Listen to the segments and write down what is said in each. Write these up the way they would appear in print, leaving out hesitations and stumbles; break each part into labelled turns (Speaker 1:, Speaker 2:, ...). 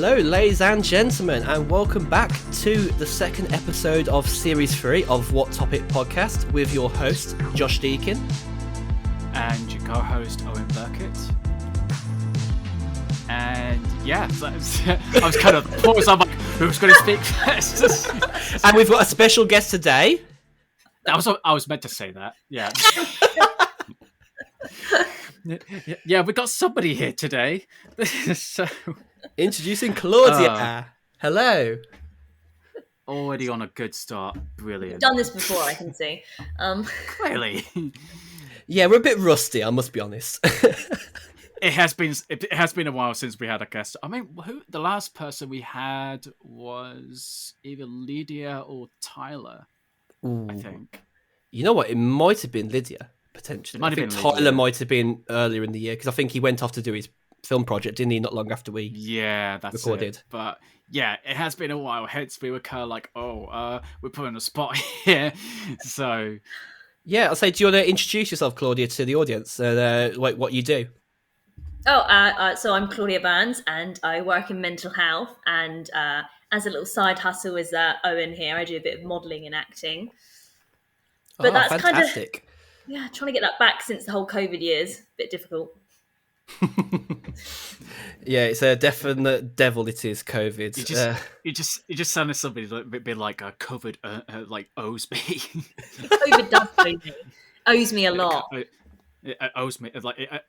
Speaker 1: Hello, ladies and gentlemen, and welcome back to the second episode of Series 3 of What Topic Podcast with your host, Josh Deakin.
Speaker 2: And your co-host, Owen Burkett. And yeah, I was kind of paused. I'm like, who's going to speak first?
Speaker 1: And we've got a special guest today.
Speaker 2: I was meant to say that, yeah. Yeah, we got somebody here today. So
Speaker 1: introducing Claudia. Hello.
Speaker 2: Already on a good start. Brilliant.
Speaker 3: Done this before, I can see.
Speaker 2: Really?
Speaker 1: Yeah, we're a bit rusty, I must be honest.
Speaker 2: It has been a while since we had a guest. I mean, the last person we had was either Lydia or Tyler.
Speaker 1: Ooh.
Speaker 2: I think.
Speaker 1: You know what? It might have been Lydia, potentially. I think Tyler
Speaker 2: Lydia.
Speaker 1: might have been earlier in the year, because I think he went off to do his film project, didn't he, not long after we recorded.
Speaker 2: It. But yeah, it has been a while. Hence, we were kind of like, we're put on a spot here. So
Speaker 1: yeah, I'll say, do you want to introduce yourself, Claudia, to the audience, like what you do?
Speaker 3: So I'm Claudia Burns, and I work in mental health. And as a little side hustle is Owen here. I do a bit of modelling and acting. But that's
Speaker 1: fantastic.
Speaker 3: Trying to get that back since the whole COVID years. Bit difficult.
Speaker 1: Yeah, it's a definite devil. It is COVID.
Speaker 2: You just sounded somebody a bit like COVID like owes me.
Speaker 3: COVID does owe me. Owes me a lot.
Speaker 2: It owes me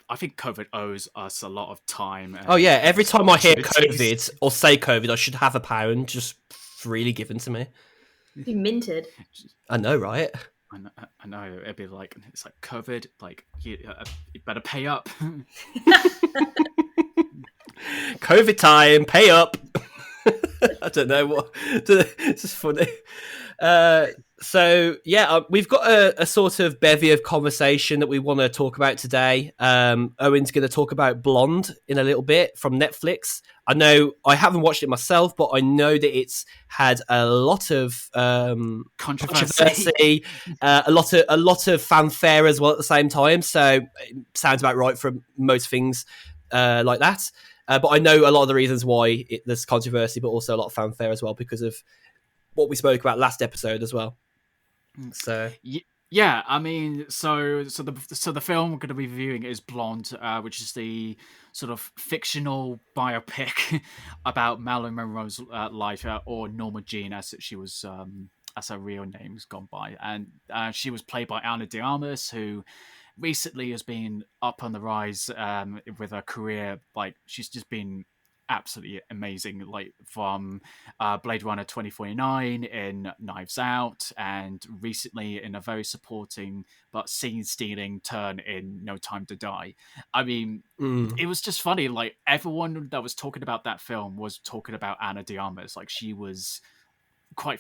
Speaker 2: I think COVID owes us a lot of time.
Speaker 1: Oh yeah, every time I hear COVID or say COVID, I should have £1 just freely given to me.
Speaker 3: Be minted.
Speaker 1: I know, right?
Speaker 2: I know. It'd be like, it's like COVID. Like you better pay up.
Speaker 1: COVID time, pay up. I don't know what. It's just funny. So yeah, we've got a sort of bevy of conversation that we want to talk about today. Owen's going to talk about Blonde in a little bit from Netflix. I know I haven't watched it myself, but I know that it's had a lot of controversy, a lot of fanfare as well at the same time. So it sounds about right for most things like that. But I know a lot of the reasons why there's controversy, but also a lot of fanfare as well because of what we spoke about last episode as well. So
Speaker 2: yeah, I mean, so the film we're going to be reviewing is Blonde, which is the sort of fictional biopic about Marilyn Munroe's life, or Norma Jean, as she was, as her real name's gone by, and she was played by Ana de Armas, who recently has been up on the rise with her career. Like, she's just been absolutely amazing, like from Blade Runner 2049, in Knives Out, and recently in a very supporting but scene-stealing turn in No Time to Die. I mean, It was just funny. Like, everyone that was talking about that film was talking about Ana de Armas. Like, she was quite...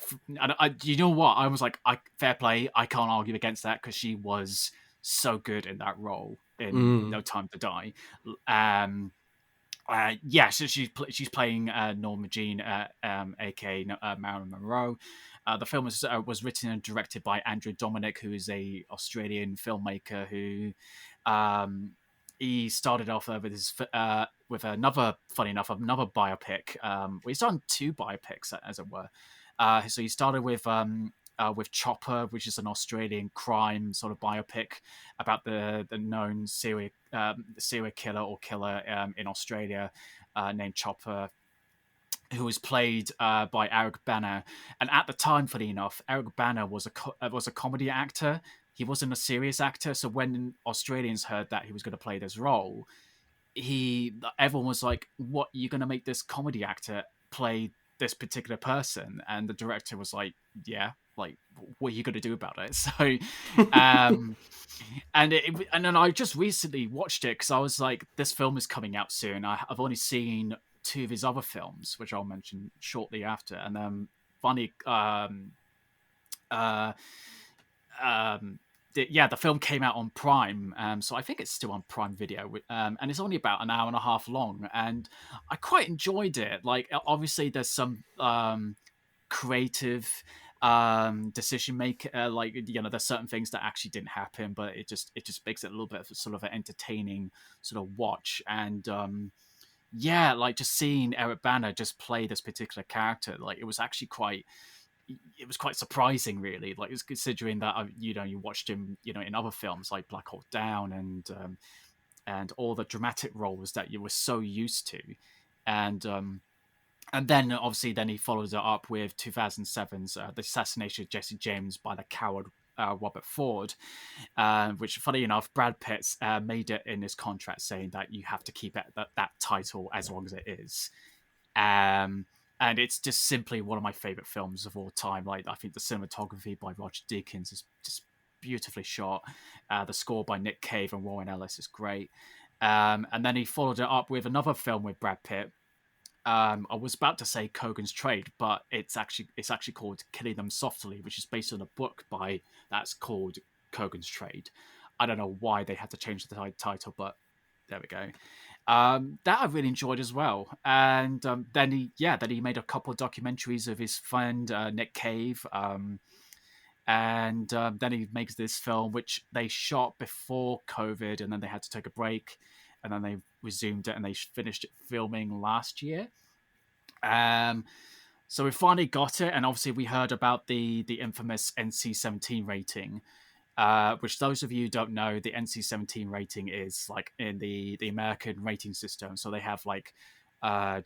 Speaker 2: you know what? I was like, fair play. I can't argue against that, because she was so good in that role in No Time to Die. So she's playing Norma Jean, aka Marilyn Munroe. The film was written and directed by Andrew Dominic, who is a Australian filmmaker who he started off with another biopic. He's done two biopics, as it were. So he started with Chopper, which is an Australian crime sort of biopic about the known serial killer in Australia, named Chopper, who was played by Eric Bana. And at the time, funny enough, Eric Bana was a comedy actor. He wasn't a serious actor. So when Australians heard that he was going to play this role, everyone was like, "What? You're going to make this comedy actor play this particular person?" And the director was like, "Yeah. Like, what are you going to do about it?" So, and then I just recently watched it because I was like, this film is coming out soon. I've only seen two of his other films, which I'll mention shortly after. And then funny, the film came out on Prime, so I think it's still on Prime Video, and it's only about an hour and a half long, and I quite enjoyed it. Like, obviously there's some creative decision make, like, you know, there's certain things that actually didn't happen, but it just makes it a little bit of sort of an entertaining sort of watch. And yeah, like just seeing Eric Bana just play this particular character, like it was actually quite surprising, really. Like, it's considering that you watched him, in other films like Black Hawk Down and all the dramatic roles that you were so used to, and then obviously then he follows it up with 2007's The Assassination of Jesse James by the coward Robert Ford, which, funny enough, Brad Pitt made it in his contract saying that you have to keep that title as long as it is. Um, and it's just simply one of my favorite films of all time. Like, I think the cinematography by Roger Deakins is just beautifully shot. The score by Nick Cave and Warren Ellis is great. And then he followed it up with another film with Brad Pitt. I was about to say Kogan's Trade, but it's actually called Killing Them Softly, which is based on a book that's called Kogan's Trade. I don't know why they had to change the title, but there we go. That I really enjoyed as well. And then he made a couple of documentaries of his friend Nick Cave. And then he makes this film, which they shot before COVID, and then they had to take a break, and then they resumed it, and they finished it filming last year. So we finally got it, and obviously we heard about the infamous NC-17 rating, which those of you who don't know, the NC-17 rating is like in the American rating system. So they have like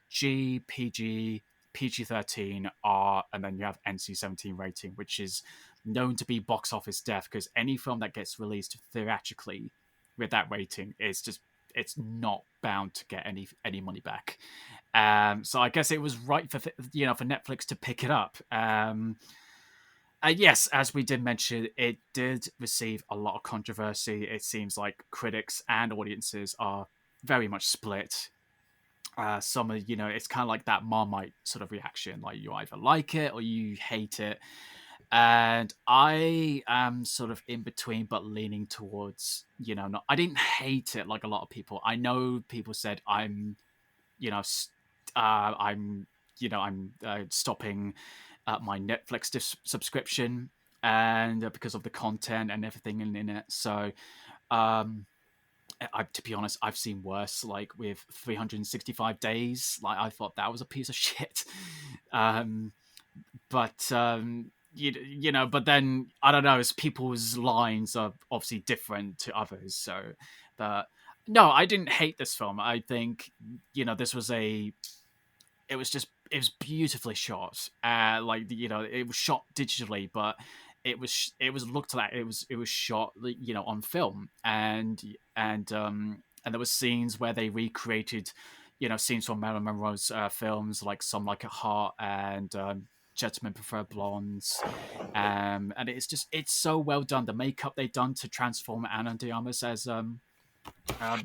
Speaker 2: G, PG, PG-13, R, and then you have NC-17 rating, which is known to be box office death, because any film that gets released theatrically with that rating is just, it's not bound to get any money back. So I guess it was right for Netflix to pick it up. Yes, as we did mention, it did receive a lot of controversy. It seems like critics and audiences are very much split. Some are, it's kind of like that Marmite sort of reaction, like you either like it or you hate it. And I am sort of in between, but leaning towards, not. I didn't hate it like a lot of people. I know people said I'm stopping my Netflix subscription, and because of the content and everything in it. So, to be honest, I've seen worse. Like with 365 days, like I thought that was a piece of shit. But but then I don't know. People's lines are obviously different to others. So, but no, I didn't hate this film. I think this was it was beautifully shot. It was shot digitally, but it was looked like it was shot on film, and there was scenes where they recreated scenes from Marilyn Monroe's films, like Some Like It Hot and Gentlemen Prefer Blondes, and it's so well done. The makeup they've done to transform Ana de Armas as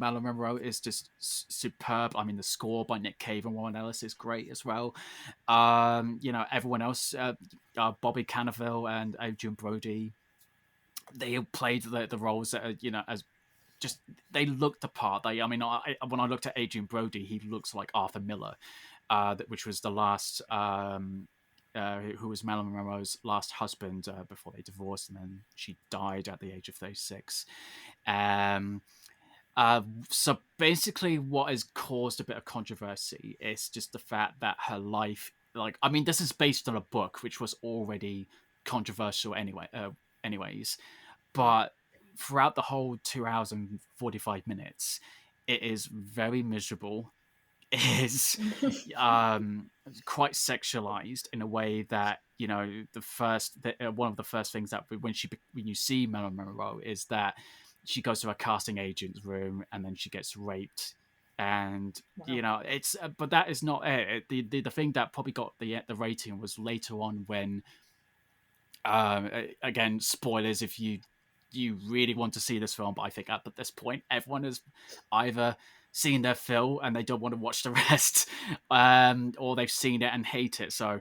Speaker 2: Marilyn Monroe is just superb. I mean, the score by Nick Cave and Warren Ellis is great as well. Everyone else, Bobby Cannavale and Adrian Brody, they played the roles that are, as just, they looked the part. When I looked at Adrian Brody, he looks like Arthur Miller, which was the last, who was Marilyn Monroe's last husband before they divorced, and then she died at the age of 36. So basically what has caused a bit of controversy is just the fact that her life, this is based on a book which was already controversial anyways, but throughout the whole 2 hours and 45 minutes, it is very miserable. It is quite sexualized in a way that, one of the first things that when you see Marilyn Monroe is that she goes to a casting agent's room and then she gets raped, and
Speaker 3: Wow.
Speaker 2: it's but that is not it. The thing that probably got the rating was later on when, again, spoilers if you really want to see this film, but I think at this point everyone has either seen their fill and they don't want to watch the rest, or they've seen it and hate it. So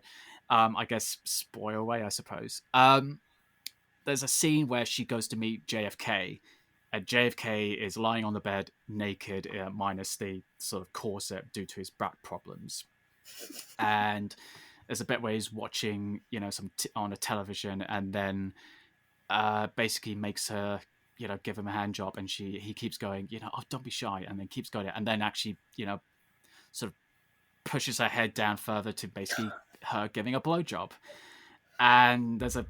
Speaker 2: I guess spoil away, I suppose. There's a scene where she goes to meet JFK, and JFK is lying on the bed naked, minus the sort of corset due to his back problems. And there's a bit where he's watching, some on a television, and then basically makes her, give him a hand job, and he keeps going, oh, don't be shy, and then keeps going, and then actually, sort of pushes her head down further to basically her giving a blowjob, and there's a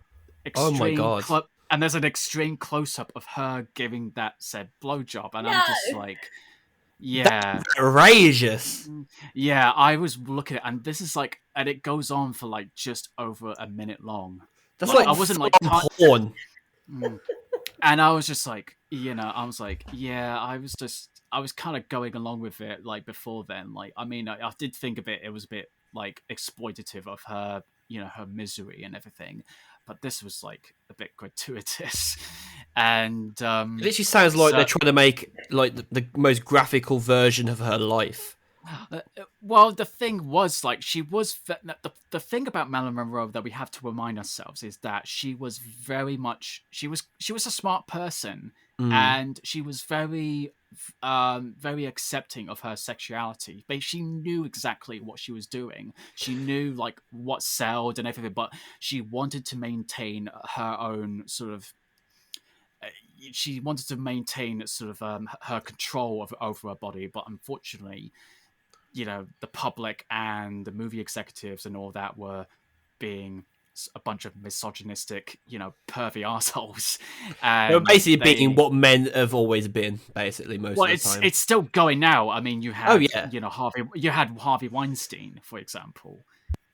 Speaker 1: Oh my
Speaker 2: extreme
Speaker 1: God.
Speaker 2: and there's an extreme close up of her giving that said blowjob, and I'm just like, yeah,
Speaker 1: Outrageous.
Speaker 2: yeah. I was looking at it, and this is like, and it goes on for like just over a minute long.
Speaker 1: That's
Speaker 2: Like,
Speaker 1: like
Speaker 2: I wasn't like
Speaker 1: porn.
Speaker 2: and I was just like, I was like, yeah, I was kind of going along with it like before then. Like, I mean, I did think of it. It was a bit like exploitative of her, her misery and everything. But this was like a bit gratuitous, and
Speaker 1: It literally sounds like they're trying to make like the most graphical version of her life.
Speaker 2: Well, the thing was, like, she was the thing about Marilyn Monroe that we have to remind ourselves is that she was very much she was a smart person, and she was very very accepting of her sexuality. But she knew exactly what she was doing. She knew like what sold and everything, but she wanted to maintain her own sort of. She wanted to maintain sort of her control over her body, but unfortunately, the public and the movie executives and all that were being a bunch of misogynistic, pervy assholes.
Speaker 1: They were basically being what men have always been, basically, most of the time.
Speaker 2: It's still going now. I mean, you had, Harvey Weinstein, for example.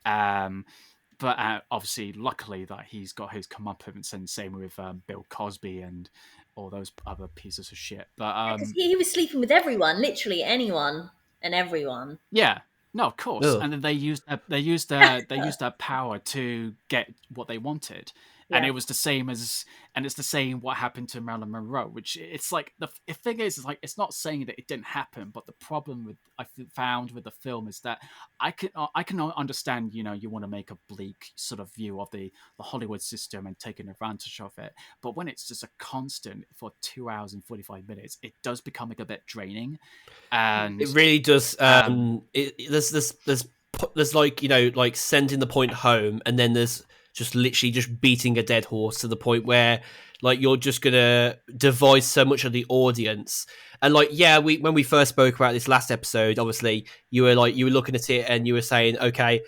Speaker 2: But obviously, luckily, that he's got his comeuppance, and same with Bill Cosby and all those other pieces of shit. But
Speaker 3: he was sleeping with everyone, literally anyone and everyone.
Speaker 2: Yeah, no, of course. Ugh. And then they used their power to get what they wanted. Yeah. And it was the same it's the same what happened to Marilyn Monroe, which it's like the thing is like, it's not saying that it didn't happen, but the problem I found with the film is that I can understand, you want to make a bleak sort of view of the Hollywood system and taking advantage of it, but when it's just a constant for 2 hours and 45 minutes, it does become like a bit draining, and
Speaker 1: it really does. There's like, like sending the point home, and then there's just literally just beating a dead horse to the point where like you're just gonna divide so much of the audience. And like, yeah, when we first spoke about this last episode, obviously you were looking at it and you were saying, okay,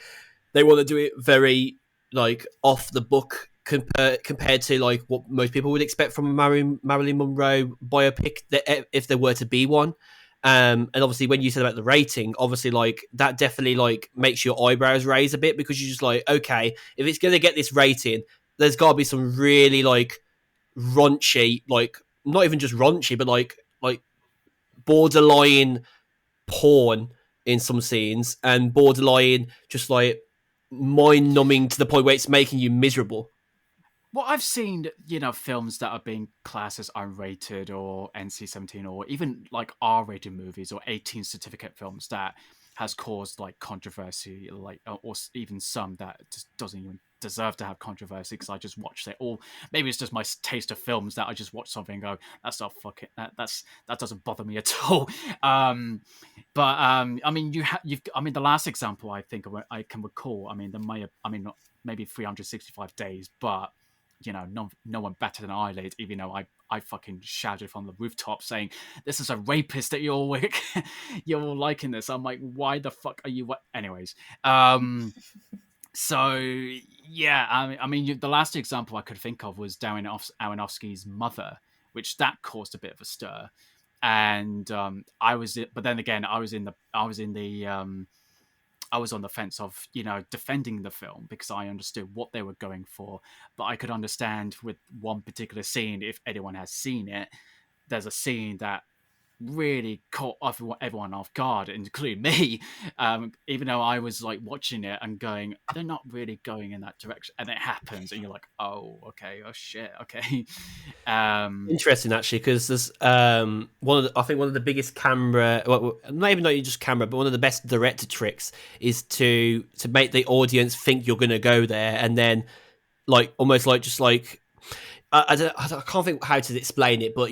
Speaker 1: they want to do it very like off the book compared to like what most people would expect from a Marilyn Munroe biopic, if there were to be one. And obviously when you said about the rating, obviously like that definitely like makes your eyebrows raise a bit, because you're just like, okay, if it's going to get this rating, there's got to be some really like raunchy, like not even just raunchy, but like borderline porn in some scenes, and borderline just like mind numbing to the point where it's making you miserable.
Speaker 2: Well, I've seen, films that are being classed as unrated or NC-17 or even like R-rated movies or 18 certificate films that has caused like controversy, like, or even some that just doesn't even deserve to have controversy because I just watched it. Or maybe it's just my taste of films that I just watch something and go, that's not fucking, that doesn't bother me at all. I mean, the last example I think I can recall, I mean, not maybe 365 days, but no one better than I did, even though I fucking shouted from the rooftop saying, this is a rapist that you're all liking this. I'm like, why the fuck are you? Anyways, so yeah, I mean, the last example I could think of was Darren Aronofsky's Mother, which that caused a bit of a stir, and but then again, I was on the fence of, defending the film because I understood what they were going for. But I could understand with one particular scene, if anyone has seen it, there's a scene that really caught everyone off guard, including me, even though I was like watching it and going, they're not really going in that direction, and it happens and you're like, oh okay, oh shit, okay.
Speaker 1: Interesting actually, because there's one of the biggest camera, well, maybe not just camera, but one of the best director tricks is to make the audience think you're going to go there, and then like almost like just like I can't think how to explain it, but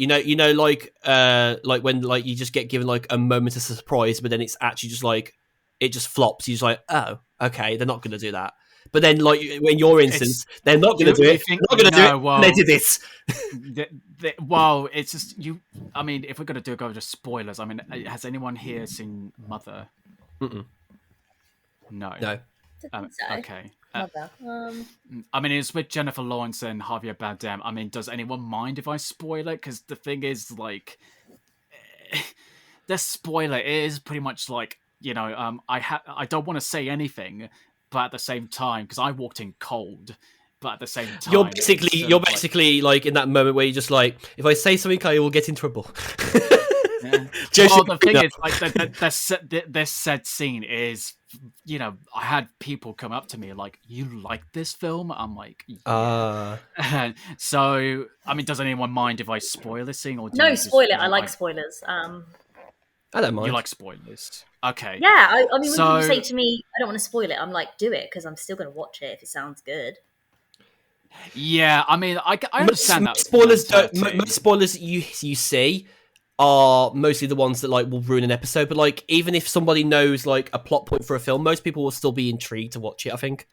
Speaker 1: like when like you just get given like a moment of surprise, but then it's actually just like it just flops. You're just like, oh, okay, they're not going to do that. But then, like in your instance, they're not going to do it. They're not going to do it. Well, they did this.
Speaker 2: Well, it's just you. I mean, if we're going to go to spoilers, I mean, has anyone here seen Mother?
Speaker 1: Mm-mm.
Speaker 2: No.
Speaker 1: No.
Speaker 3: I think so.
Speaker 2: Okay.
Speaker 3: Mother.
Speaker 2: I mean, it's with Jennifer Lawrence and Javier Bardem. I mean, does anyone mind if I spoil it? Because the thing is, like, the spoiler is pretty much like, I don't want to say anything, but at the same time, because I walked in cold, but at the same
Speaker 1: You're
Speaker 2: time,
Speaker 1: basically like in that moment where you're just like, if I say something, I will get in trouble.
Speaker 2: Yeah.
Speaker 1: Just
Speaker 2: Well, the thing
Speaker 1: no.
Speaker 2: is, like, this said scene is, I had people come up to me like, "You like this film?" I'm like, "Yeah." So, I mean, does anyone mind if I spoil this scene, or do
Speaker 3: No,
Speaker 2: you just?
Speaker 3: spoil it. I like spoilers.
Speaker 1: I don't
Speaker 2: You
Speaker 1: mind.
Speaker 2: like spoilers? Okay.
Speaker 3: Yeah, I mean, when people say
Speaker 2: So,
Speaker 3: to me, "I don't want to spoil it," I'm like, "Do it," because I'm still going to watch it if it sounds good.
Speaker 2: yeah, I mean, I understand that
Speaker 1: Spoilers
Speaker 2: mentality.
Speaker 1: most spoilers that you see are mostly the ones that like will ruin an episode. But like, even if somebody knows like a plot point for a film, most people will still be intrigued to watch it, I think.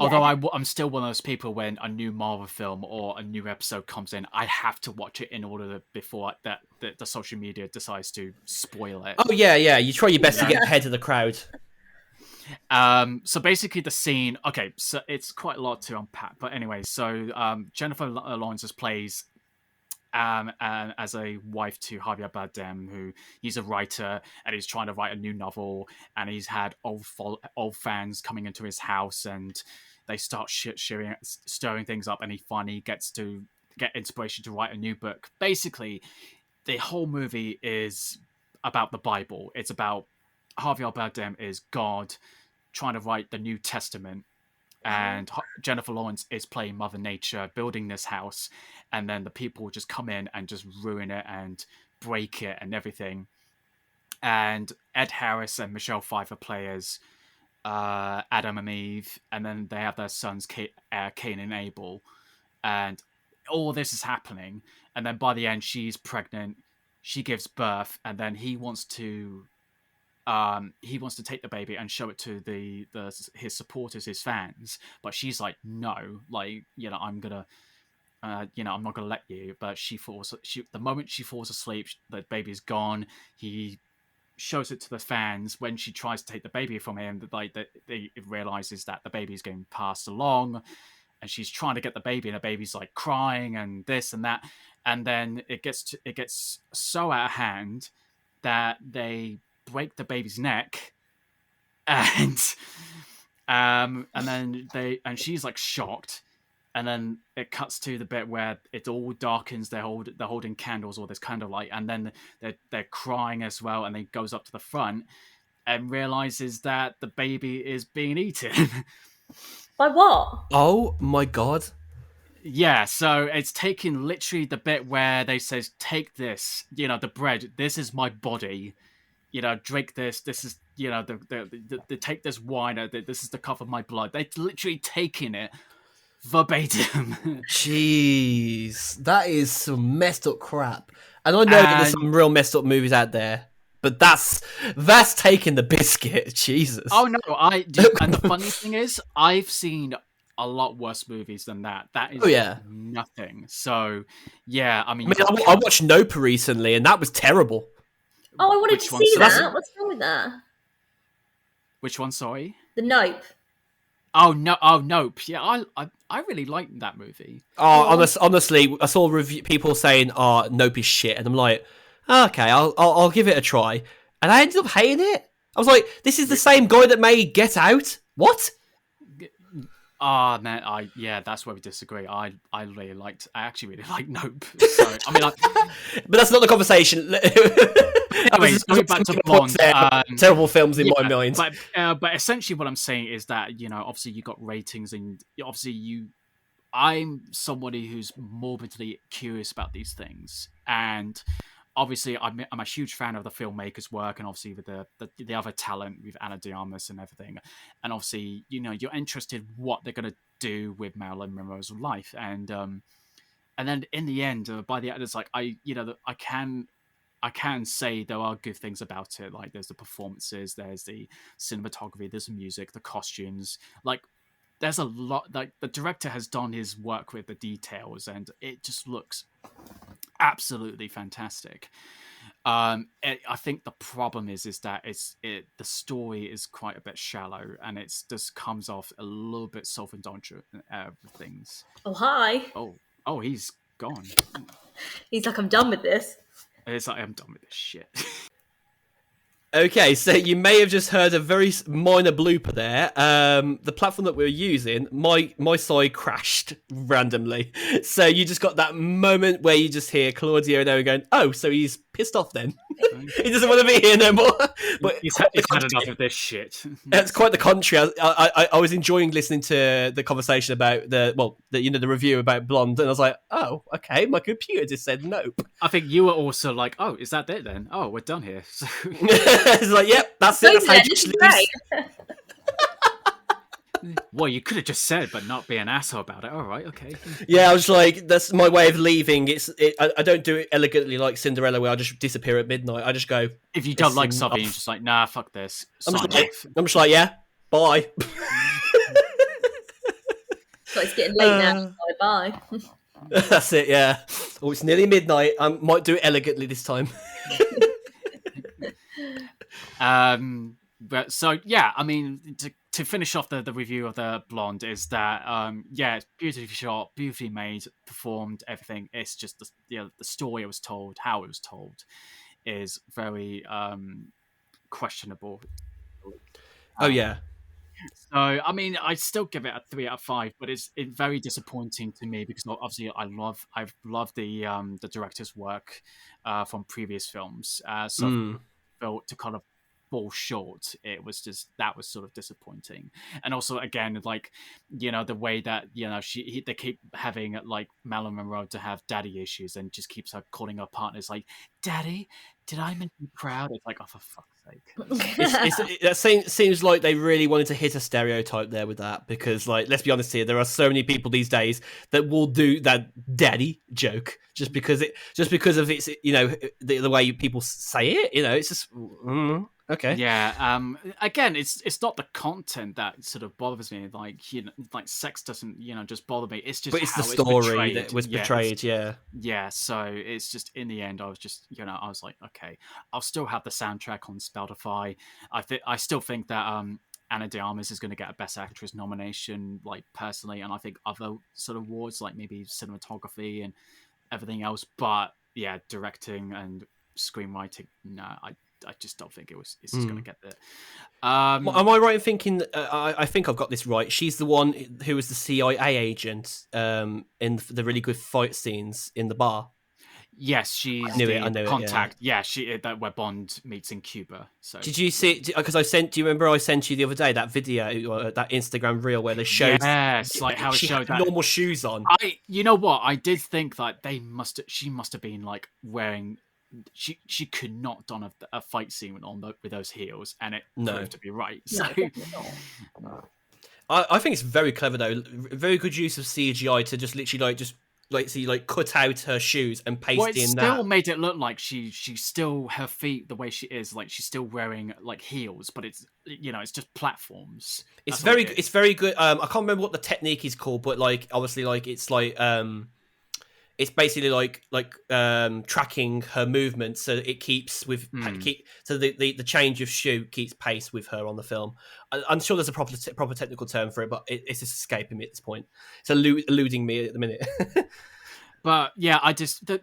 Speaker 2: Although I'm still one of those people, when a new Marvel film or a new episode comes in, I have to watch it in order to, before the social media decides to spoil it.
Speaker 1: Oh yeah, you try your best to get ahead of the crowd.
Speaker 2: So basically the scene, okay, so it's quite a lot to unpack, but anyway, so Jennifer Lawrence plays as a wife to Javier Bardem, who he's a writer and he's trying to write a new novel, and he's had old fans coming into his house, and they start stirring things up, and he finally gets to get inspiration to write a new book. Basically, the whole movie is about the Bible. It's about Javier Bardem is God trying to write the New Testament, and Jennifer Lawrence is playing Mother Nature, building this house, and then the people just come in and just ruin it and break it and everything. And Ed Harris and Michelle Pfeiffer players Adam and Eve, and then they have their sons Cain and Abel, and all this is happening. And then by the end, she's pregnant, she gives birth, and then he wants to take the baby and show it to his supporters, his fans, but she's like, no, like, I'm gonna, I'm not gonna let you. But the moment she falls asleep, the baby's gone. He shows it to the fans. When she tries to take the baby from him, like, it realizes that the baby's getting passed along, and she's trying to get the baby, and the baby's like crying and this and that, and then it gets so out of hand that they break the baby's neck, and then she's like shocked, and then it cuts to the bit where it all darkens. They're holding candles, or this kind of light, and then they're crying as well, and then goes up to the front and realizes that the baby is being eaten.
Speaker 3: By what?
Speaker 1: Oh my god.
Speaker 2: Yeah, so it's taking literally the bit where they says, take this, the bread, this is my body, drink this. This is, the take this wine. This is the cup of my blood. They're literally taking it verbatim.
Speaker 1: Jeez, that is some messed up crap. And I know that there's some real messed up movies out there, but that's taking the biscuit. Jesus.
Speaker 2: Oh no, and the funny thing is, I've seen a lot worse movies than that. That is nothing. So yeah, I mean
Speaker 1: I watched Nope recently, and that was terrible.
Speaker 3: Oh, I wanted to see that. What's wrong with that?
Speaker 2: Which one? Sorry.
Speaker 3: The Nope.
Speaker 2: Oh no! Oh Nope. Yeah, I really liked that movie.
Speaker 1: Oh, honestly, I saw people saying, "Oh, Nope is shit," and I'm like, okay, I'll give it a try, and I ended up hating it. I was like, this is the same guy that made Get Out. What?
Speaker 2: Man, that's where we disagree. I actually really like Nope. So I mean,
Speaker 1: but that's not the conversation.
Speaker 2: Anyways, going back to Blonde,
Speaker 1: terrible films in my mind.
Speaker 2: But essentially, what I'm saying is that obviously you got ratings, and obviously I'm somebody who's morbidly curious about these things, and obviously I'm a huge fan of the filmmaker's work, and obviously with the other talent with Ana de Armas and everything, and obviously you're interested what they're going to do with Marilyn Monroe's life, and then in the end, by the end, it's like I can say there are good things about it. Like there's the performances, there's the cinematography, there's the music, the costumes. Like there's a lot. Like the director has done his work with the details, and it just looks absolutely fantastic. I think the problem is that the story is quite a bit shallow, and it's just comes off a little bit self-indulgent with things.
Speaker 3: Oh, hi.
Speaker 2: Oh, he's gone.
Speaker 3: He's like, I'm done with this.
Speaker 2: It's like, I'm done with this shit.
Speaker 1: Okay, so you may have just heard a very minor blooper there. The platform that we were using, my side crashed randomly. So you just got that moment where you just hear Claudia and Owen going, "Oh, so he's pissed off then. He doesn't want to be here no more." But
Speaker 2: he's had enough of this shit.
Speaker 1: It's quite the contrary. I was enjoying listening to the conversation about the review about Blonde, and I was like, "Oh, okay." My computer just said nope.
Speaker 2: I think you were also like, "Oh, is that it then? Oh, we're done here." So...
Speaker 1: It's like, yep, that's it. That's how
Speaker 3: Great.
Speaker 2: Well, you could have just said, but not be an asshole about it. All right, okay.
Speaker 1: Yeah, I was like, that's my way of leaving. I don't do it elegantly like Cinderella, where I just disappear at midnight. I just go.
Speaker 2: If you don't like something, you're just like, nah, fuck this.
Speaker 1: I'm just like, yeah, bye.
Speaker 3: So it's getting late now. Bye.
Speaker 1: That's it. Yeah. Oh, it's nearly midnight. I might do it elegantly this time.
Speaker 2: But so yeah, I mean, to finish off the review of the Blonde is that it's beautifully shot, beautifully made, performed, everything. It's just the story it was told, how it was told, is very questionable.
Speaker 1: Oh yeah.
Speaker 2: So I mean, I still give it a 3 out of 5, but it's very disappointing to me because obviously I've loved the director's work from previous films. So felt to kind of fall short. It was just that was sort of disappointing. And also again, like, you know, the way that, you know, they keep having like Marilyn Munroe to have daddy issues and just keeps her calling her partners like, "Daddy, did I make you proud?" It's like, oh, for fuck's sake.
Speaker 1: That seems like they really wanted to hit a stereotype there with that, because, like, let's be honest here, there are so many people these days that will do that daddy joke just because of its, you know, the way people say it. You know, it's just okay.
Speaker 2: Yeah. Again, it's not the content that sort of bothers me. Like, you know, like sex doesn't, you know, just bother me. It's just
Speaker 1: but it's
Speaker 2: how
Speaker 1: the story
Speaker 2: portrayed.
Speaker 1: that was portrayed.
Speaker 2: Yeah. So it's just in the end, I was just, you know, I was like, okay, I'll still have the soundtrack on Spotify. I still think that Ana de Armas is going to get a Best Actress nomination, like, personally, and I think other sort of awards like maybe cinematography and everything else. But yeah, directing and screenwriting, no, I just don't think it's just going to get there.
Speaker 1: Am I right in thinking? I think I've got this right. She's the one who was the CIA agent in the really good fight scenes in the bar.
Speaker 2: Yes, she's
Speaker 1: I knew it,
Speaker 2: contact. Yeah, she that where Bond meets in Cuba. So
Speaker 1: did you see? Because do you remember I sent you the other day that video, that Instagram reel where they showed?
Speaker 2: Yes, like how it showed that
Speaker 1: normal shoes on.
Speaker 2: You know what? I did think that she must have been like wearing. She could not have done a fight scene with those heels, and it proved to be right. So.
Speaker 1: I think it's very clever though. Very good use of CGI to just literally cut out her shoes and paste in that.
Speaker 2: It still made it look like she still, her feet, the way she is, like she's still wearing like heels, but it's, you know, it's just platforms.
Speaker 1: It's very good. I can't remember what the technique is called, but like obviously like it's like it's basically like tracking her movements, so it keeps with so the change of shoe keeps pace with her on the film. I'm sure there's a proper technical term for it, but it's just escaping me at this point. It's eluding me at the minute.
Speaker 2: But yeah, I just the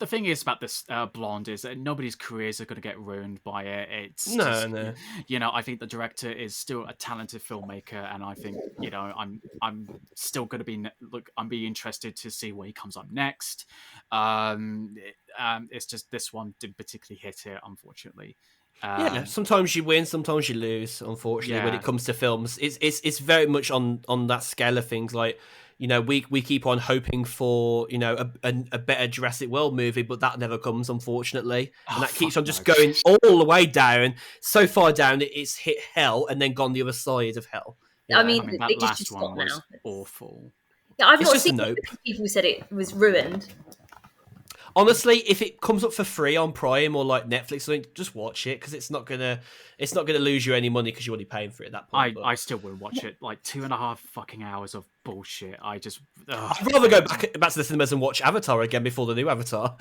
Speaker 2: thing is about this Blonde is that nobody's careers are going to get ruined by it. It's
Speaker 1: no.
Speaker 2: You know, I think the director is still a talented filmmaker, and I think, you know, I'm still going to be I'm being interested to see where he comes up next. It's just this one didn't particularly hit it, unfortunately.
Speaker 1: Yeah, sometimes you win, sometimes you lose. Unfortunately, when it comes to films, it's very much on that scale of things. Like, you know, we keep on hoping for, you know, a better Jurassic World movie, but that never comes, unfortunately, and that keeps on just going all the way down, so far down it's hit hell and then gone the other side of hell.
Speaker 3: I mean,
Speaker 2: that
Speaker 3: it
Speaker 2: last
Speaker 3: just
Speaker 2: one was
Speaker 3: now.
Speaker 2: awful.
Speaker 3: Yeah, I've
Speaker 1: It's
Speaker 3: not
Speaker 1: just a
Speaker 3: seen
Speaker 1: nope.
Speaker 3: people who said it was ruined.
Speaker 1: Honestly, if it comes up for free on Prime or like Netflix, or something, just watch it, because it's not gonna lose you any money because you're already paying for it at that point.
Speaker 2: I still would watch it. Like 2.5 fucking hours of bullshit. I'd rather
Speaker 1: go back to the cinemas and watch Avatar again before the new Avatar.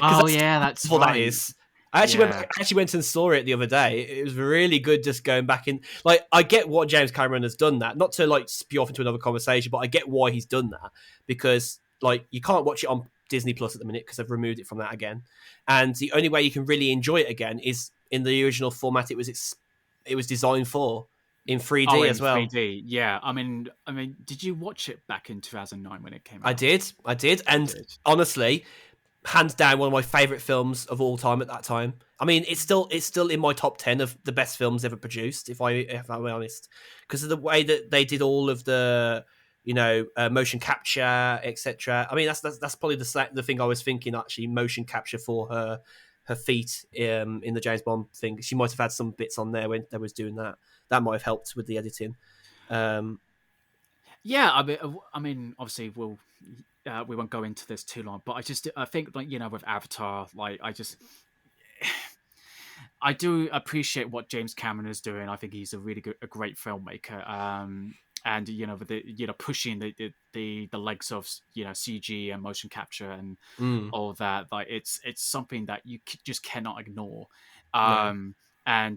Speaker 2: Oh yeah, that's
Speaker 1: what
Speaker 2: right.
Speaker 1: that is. I actually went and saw it the other day. It was really good just going back in. Like, I get what James Cameron has done that. Not to like spew off into another conversation, but I get why he's done that, because like you can't watch it on Disney Plus at the minute because they've removed it from that again. And the only way you can really enjoy it again is in the original format it was designed for, in 3D as well.
Speaker 2: 3D, yeah. I mean, did you watch it back in 2009 when it came out?
Speaker 1: I did, and honestly, hands down, one of my favorite films of all time at that time. I mean, it's still in my top 10 of the best films ever produced, if I'm honest, because of the way that they did all of the, motion capture, etc. I mean, that's probably the thing I was thinking, actually, motion capture for her feet in the James Bond thing. She might have had some bits on there when they was doing that. That might have helped with the editing.
Speaker 2: Yeah, I mean, obviously we won't go into this too long, but I think, like, with Avatar, like, I do appreciate what James Cameron is doing. I think he's a great filmmaker. And with the pushing the legs of CG and motion capture and all that, like it's something that you just cannot ignore. And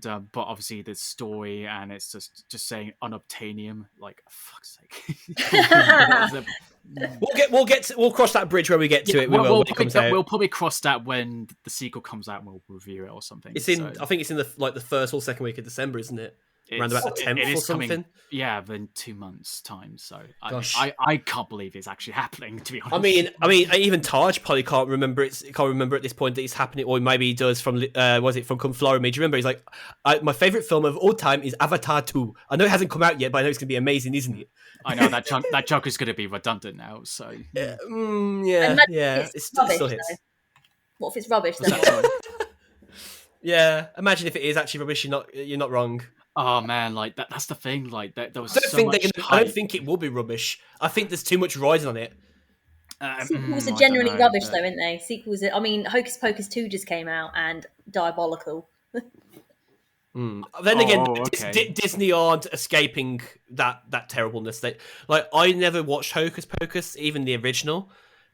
Speaker 2: but obviously the story, and it's just saying unobtainium, like, fuck's sake.
Speaker 1: We'll cross that bridge when we get to it. When it comes out.
Speaker 2: We'll probably cross that when the sequel comes out, and we'll review it or something.
Speaker 1: I think it's in the first or second week of December, isn't it? Around about the 10th or something.
Speaker 2: Coming, in 2 months' time. So I can't believe it's actually happening, to be honest.
Speaker 1: I mean, even Taj probably can't remember at this point that it's happening, or maybe he does from from Come Fly With Me. Do you remember? He's like, my favorite film of all time is Avatar 2. I know it hasn't come out yet, but I know it's going to be amazing, isn't it?
Speaker 2: I know that joke is going to be redundant now. So
Speaker 1: yeah.
Speaker 3: It still hits. What if it's rubbish? Then?
Speaker 1: Yeah, imagine if it is actually rubbish. You're not wrong.
Speaker 2: Oh man, like that's the thing. Like there was
Speaker 1: I don't think it will be rubbish. I think there's too much riding on it.
Speaker 3: Sequels are generally rubbish, though, aren't they? Sequels. I mean, Hocus Pocus 2 just came out and diabolical.
Speaker 1: Then again, Disney aren't escaping that terribleness. I never watched Hocus Pocus, even the original,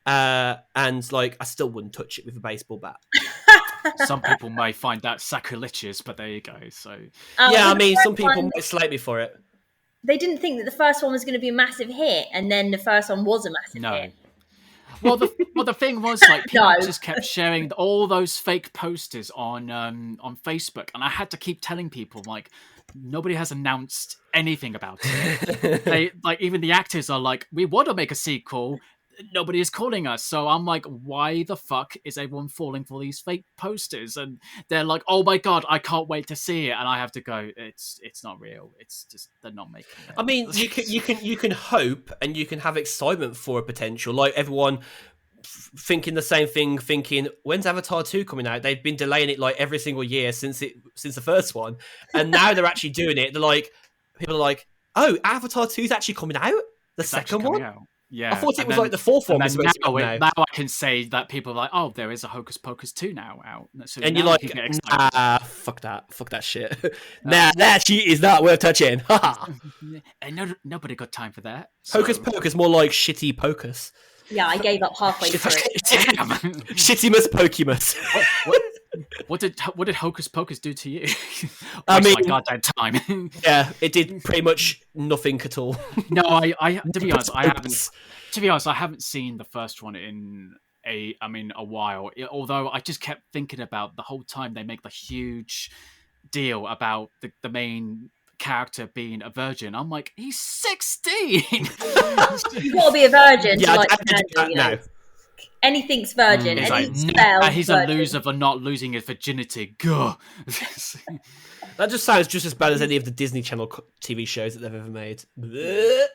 Speaker 1: and like I still wouldn't touch it with a baseball bat.
Speaker 2: Some people may find that sacrilegious, but there you go. So
Speaker 1: I mean, some people might slate me for it.
Speaker 3: They didn't think that the first one was going to be a massive hit, and then the first one was a massive hit.
Speaker 2: Well, the thing was, like, people just kept sharing all those fake posters on Facebook, and I had to keep telling people, like, nobody has announced anything about it. They, like, even the actors are like, we want to make a sequel. Nobody is calling us. So I'm like, why the fuck is everyone falling for these fake posters? And they're like, oh my god, I can't wait to see it. And I have to go, it's not real. It's just they're not making it.
Speaker 1: I mean, you can hope and you can have excitement for a potential. Like everyone thinking the same thing, thinking, when's Avatar 2 coming out? They've been delaying it like every single year since the first one. And now they're actually doing it. People are like, oh, Avatar 2 is actually coming out? It's second one? Out.
Speaker 2: Yeah,
Speaker 1: I thought it was like the fourth one.
Speaker 2: Now I can say that people are like, oh, there is a Hocus Pocus 2 now out. So
Speaker 1: and you're like, fuck that shit. That shit is not worth touching.
Speaker 2: And nobody got time for that.
Speaker 1: So. Hocus Pocus, more like shitty pocus.
Speaker 3: Yeah, I gave up halfway through.
Speaker 1: Shittimus Pokemus.
Speaker 2: What did Hocus Pocus do to you?
Speaker 1: I mean,
Speaker 2: my goddamn time.
Speaker 1: Yeah, it did pretty much nothing at all.
Speaker 2: No, I to be honest, I haven't. To be honest, I haven't seen the first one in a while. Although I just kept thinking about the whole time they make the huge deal about the main character being a virgin. I'm like, he's 16.
Speaker 3: You gotta be a virgin to like handle,
Speaker 1: now.
Speaker 3: Anything's virgin.
Speaker 2: He's a loser for not losing his virginity. Gah.
Speaker 1: That just sounds just as bad as any of the Disney Channel TV shows that they've ever made.
Speaker 3: Well,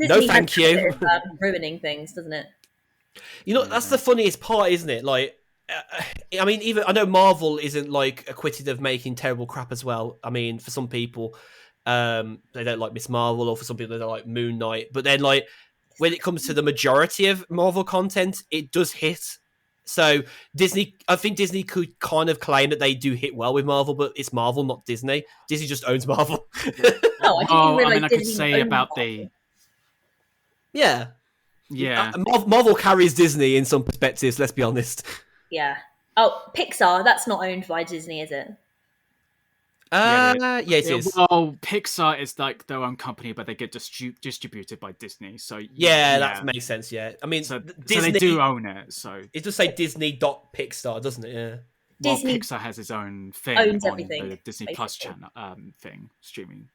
Speaker 1: no, thank you.
Speaker 3: Ruining things, doesn't it?
Speaker 1: You know, that's the funniest part, isn't it? Like, I mean, even I know Marvel isn't like acquitted of making terrible crap as well. I mean, for some people, they don't like Miss Marvel, or for some people, they don't like Moon Knight. But then, like, when it comes to the majority of Marvel content, it does hit. So I think Disney could kind of claim that they do hit well with Marvel, but it's Marvel, not Disney. Disney just owns Marvel.
Speaker 2: I could say about the...
Speaker 1: Yeah. Marvel carries Disney in some perspectives, let's be honest.
Speaker 3: Yeah. Oh, Pixar. That's not owned by Disney, is it?
Speaker 1: Yeah, it is.
Speaker 2: Well, Pixar is like their own company, but they get distributed by Disney. So
Speaker 1: Yeah, that makes sense. Yeah, I mean,
Speaker 2: so
Speaker 1: Disney,
Speaker 2: they do own it. So
Speaker 1: it does say Disney.Pixar, doesn't it? Yeah.
Speaker 2: well,
Speaker 3: Disney
Speaker 2: Pixar has its own thing
Speaker 3: owns
Speaker 2: on
Speaker 3: everything,
Speaker 2: the Disney Plus channel thing streaming.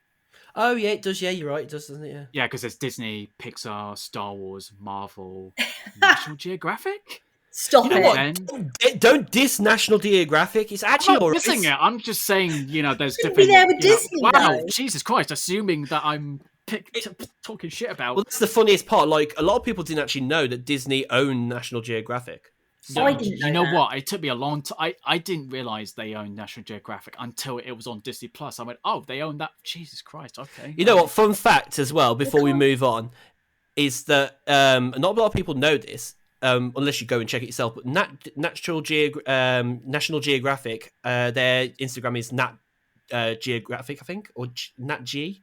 Speaker 1: Oh yeah, it does. Yeah, you're right. It does, doesn't it? Yeah.
Speaker 2: Yeah, because there's Disney, Pixar, Star Wars, Marvel, National Geographic.
Speaker 3: Stop
Speaker 1: You know
Speaker 3: it.
Speaker 1: what? Don't diss National Geographic. It's actually
Speaker 2: I'm not
Speaker 1: alright.
Speaker 2: dissing it. I'm just saying, there's
Speaker 3: Shouldn't
Speaker 2: different.
Speaker 3: be there with Disney,
Speaker 2: wow,
Speaker 3: though.
Speaker 2: Jesus Christ! Assuming that I'm talking shit about.
Speaker 1: Well, that's the funniest part. Like, a lot of people didn't actually know that Disney owned National Geographic.
Speaker 3: So I didn't know
Speaker 2: you know
Speaker 3: that.
Speaker 2: what? It took me a long time. I didn't realize they owned National Geographic until it was on Disney Plus. I went, oh, they own that. Jesus Christ! Okay.
Speaker 1: You know what? Fun fact as well, before we move on, is that not a lot of people know this, unless you go and check it yourself. But National Geographic, their Instagram is Nat Geographic, I think, or Nat Geo.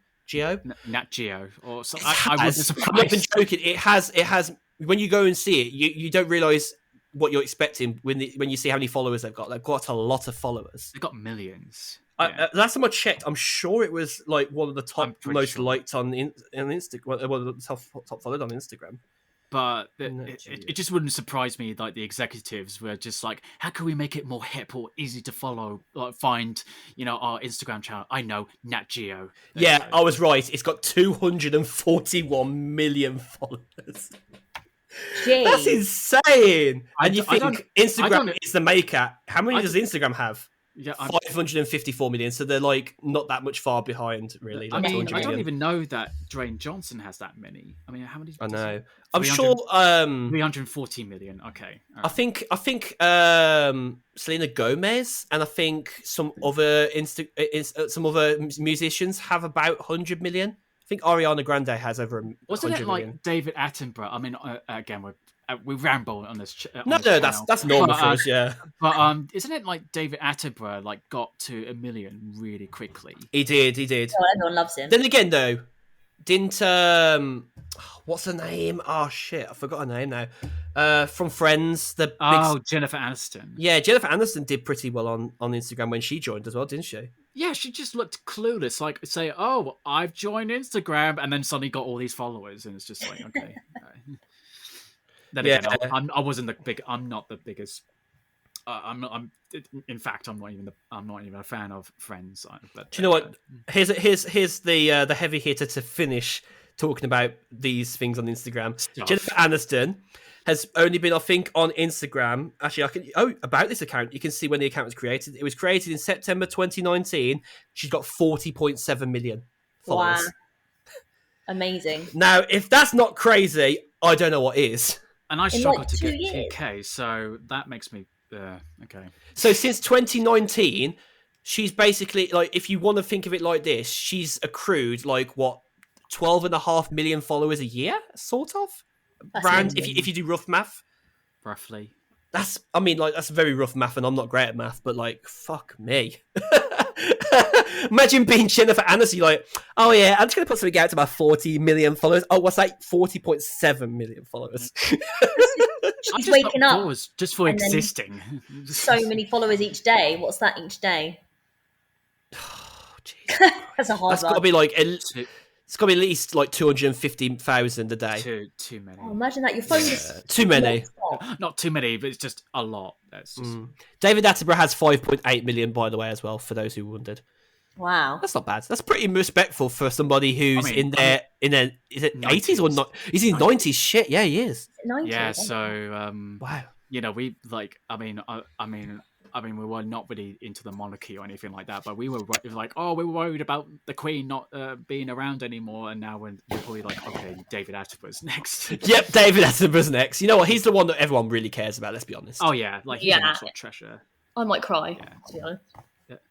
Speaker 2: Nat Geo, or something.
Speaker 1: I
Speaker 2: I
Speaker 1: was
Speaker 2: wasn't
Speaker 1: I'm not even
Speaker 2: surprised.
Speaker 1: joking. It has. When you go and see it, you don't realize what you're expecting when you see how many followers they've got. They've got a lot of followers.
Speaker 2: They got millions.
Speaker 1: Last time I checked, I'm sure it was like one of the top most liked on Instagram, one of the top followed on Instagram.
Speaker 2: But it just wouldn't surprise me. Like the executives were just like, how can we make it more hip or easy to follow? Like find our Instagram channel. I know Nat Geo.
Speaker 1: Yeah, I was right. It's got 241 million followers.
Speaker 3: Jeez.
Speaker 1: That's insane. And you think Instagram
Speaker 2: don't-
Speaker 1: is the maker? How many does Instagram have?
Speaker 2: Yeah,
Speaker 1: 554 million. So they're like not that much far behind, really. Like
Speaker 2: I mean,
Speaker 1: 200
Speaker 2: I don't
Speaker 1: million.
Speaker 2: even know that Dwayne Johnson has that many. I mean, how many?
Speaker 1: I know. I'm sure.
Speaker 2: 340 million. Okay.
Speaker 1: I think Selena Gomez and I think some other musicians have about 100 million. I think Ariana Grande has over 100
Speaker 2: Wasn't it like
Speaker 1: million.
Speaker 2: David Attenborough? I mean, again, we ramble on this.
Speaker 1: No, that's normal for us, yeah.
Speaker 2: But isn't it like David Attenborough got to 1 million really quickly?
Speaker 1: He did.
Speaker 3: Oh, everyone loves him.
Speaker 1: Then again, though, didn't what's her name? Oh shit, I forgot her name now. From Friends,
Speaker 2: Jennifer Aniston.
Speaker 1: Yeah, Jennifer Aniston did pretty well on Instagram when she joined as well, didn't she?
Speaker 2: Yeah, she just looked clueless. Like say, "Oh, I've joined Instagram," and then suddenly got all these followers, and it's just like, okay. Then again, I wasn't I'm not the biggest. In fact, I'm not even a fan of Friends. But
Speaker 1: do you know what? Here's the heavy hitter to finish talking about these things on Instagram. Jennifer Aniston has only been, I think, on Instagram. Actually, about this account, you can see when the account was created. It was created in September 2019. She's got 40.7 million followers.
Speaker 3: Wow. Amazing.
Speaker 1: Now, if that's not crazy, I don't know what is.
Speaker 2: And I struggle to get 2K, so that makes me okay.
Speaker 1: So since 2019, she's basically like, if you want to think of it like this, she's accrued like what 12.5 million followers a year, sort of. Around, if you do rough math,
Speaker 2: roughly.
Speaker 1: That's very rough math, and I'm not great at math, but like, fuck me. Imagine being Jennifer Aniston, like, oh yeah, I'm just gonna put something out to my 40 million followers. Oh, what's that? 40.7 million followers.
Speaker 3: She's waking up
Speaker 2: just for existing.
Speaker 3: So many followers each day. What's that each day?
Speaker 1: Oh, jeez.
Speaker 3: That's a hard one.
Speaker 1: That's got to be like it's got to be at least like 250,000 a day.
Speaker 2: Too many.
Speaker 3: Oh, imagine that your phone is
Speaker 1: too many.
Speaker 2: Not too many, but it's just a lot. That's just...
Speaker 1: David Attenborough has 5.8 million, by the way, as well. For those who wondered.
Speaker 3: Wow,
Speaker 1: that's not bad. That's pretty respectful for somebody who's in their is it 90s or not? He's in 90s. Shit, yeah, he is.
Speaker 3: 90s,
Speaker 2: yeah, so
Speaker 1: wow.
Speaker 2: We like. I mean, we were not really into the monarchy or anything like that, but we were like, we were worried about the Queen not being around anymore, and now we're probably like, okay, David Attenborough's next.
Speaker 1: Yep, David Attenborough's next. You know what? He's the one that everyone really cares about. Let's be honest.
Speaker 2: Oh yeah, like he's an absolute treasure.
Speaker 3: I might cry. To be honest.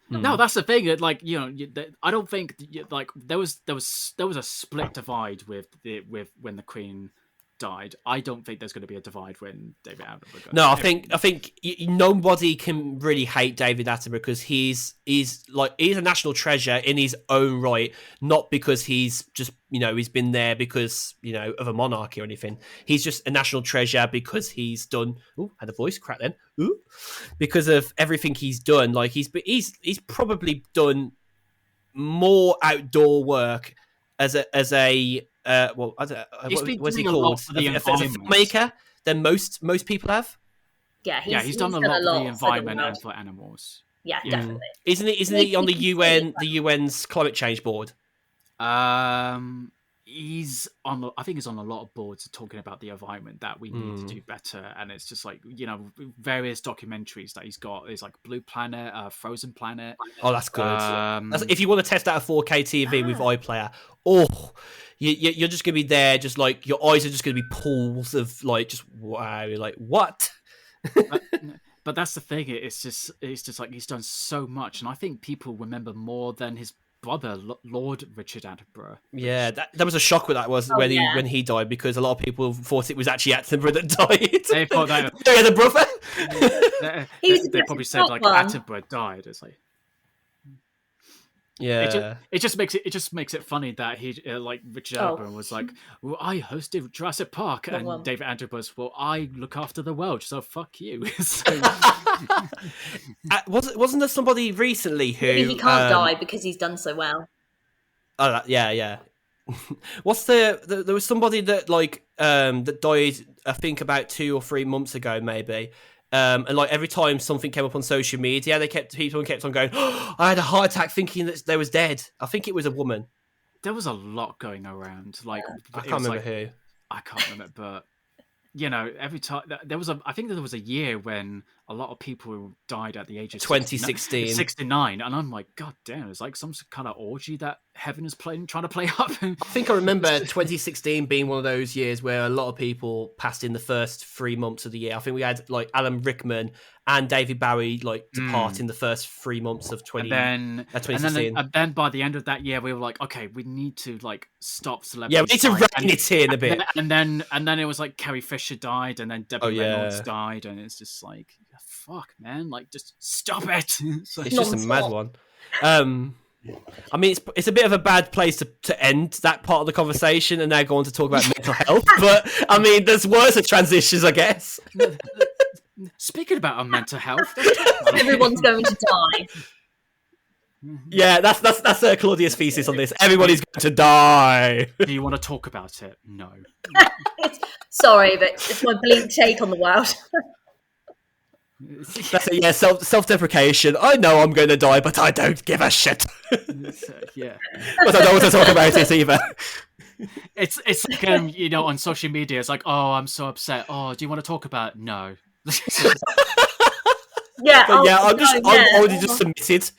Speaker 2: No, that's the thing. Like I don't think like there was a split divide with when the Queen died, I don't think there's going to be a divide when David Attenborough goes.
Speaker 1: No, I think nobody can really hate David Attenborough because he's a national treasure in his own right, not because he's just he's been there because of a monarchy or anything. He's just a national treasure because he's done. Ooh, had a voice crack then. Ooh, because of everything he's done. Like he's probably done more outdoor work as a what's he called? As a filmmaker than most people have.
Speaker 3: Yeah,
Speaker 2: he's done a lot for the environment and for animals.
Speaker 3: Yeah, definitely.
Speaker 1: Isn't he on the UN's climate change board?
Speaker 2: He's on. I think he's on a lot of boards talking about the environment that we need to do better, and it's just like various documentaries that he's got. There's like Blue Planet, Frozen Planet.
Speaker 1: Oh, that's good. If you want to test out a 4K TV with iPlayer, you're just gonna be there, just like your eyes are just gonna be pools of like just wow. You're like what?
Speaker 2: But that's the thing. It's just like he's done so much, and I think people remember more than his brother, Lord Richard Attenborough.
Speaker 1: Yeah, that was a shock when that was when he died, because a lot of people thought it was actually Attenborough that died.
Speaker 2: They thought that
Speaker 1: the brother.
Speaker 2: They probably said like Attenborough died. It's like it just makes it funny that he like Richard Attenborough was like, well, I hosted Jurassic Park, and David Attenborough was, well, I look after the world, so fuck you.
Speaker 1: Wasn't there somebody recently who
Speaker 3: maybe he can't die because he's done so well?
Speaker 1: Oh yeah. There was somebody that that died, I think about 2 or 3 months ago maybe. And like every time something came up on social media, people kept on going, oh, I had a heart attack thinking that they was dead. I think it was a woman.
Speaker 2: There was a lot going around. Like
Speaker 1: I can't remember who.
Speaker 2: I can't remember, but every time I think there was a year when a lot of people died at the age of
Speaker 1: 2016,
Speaker 2: 69, and I'm like, god damn, it's like some kind of orgy that heaven is trying to play up.
Speaker 1: I think I remember 2016 being one of those years where a lot of people passed in the first 3 months of the year. I think we had like Alan Rickman and David Bowie depart in the first 3 months of 2016.
Speaker 2: And then by the end of that year, we were like, okay, we need to like stop celebrities.
Speaker 1: Yeah, we need to rein it in a bit.
Speaker 2: And then it was like Carrie Fisher died, and then Debbie Reynolds died, and it's just like, fuck, man, like just stop it. It's
Speaker 1: just a mad one. I mean, it's a bit of a bad place to end that part of the conversation, and now go on to talk about mental health. But I mean, there's worse transitions, I guess.
Speaker 2: Speaking about our mental health,
Speaker 3: everyone's going to die.
Speaker 1: Yeah, that's Claudia's thesis on this. Everybody's going to die.
Speaker 2: Do you want to talk about it? No.
Speaker 3: Sorry, but it's my bleak take on the world.
Speaker 1: That's it, yeah, self-deprecation. I know I'm going to die, but I don't give a shit.
Speaker 2: Yeah.
Speaker 1: But I don't want to talk about it either.
Speaker 2: It's like, on social media, it's like, oh, I'm so upset. Oh, do you want to talk about it? No.
Speaker 1: I'm already just submitted.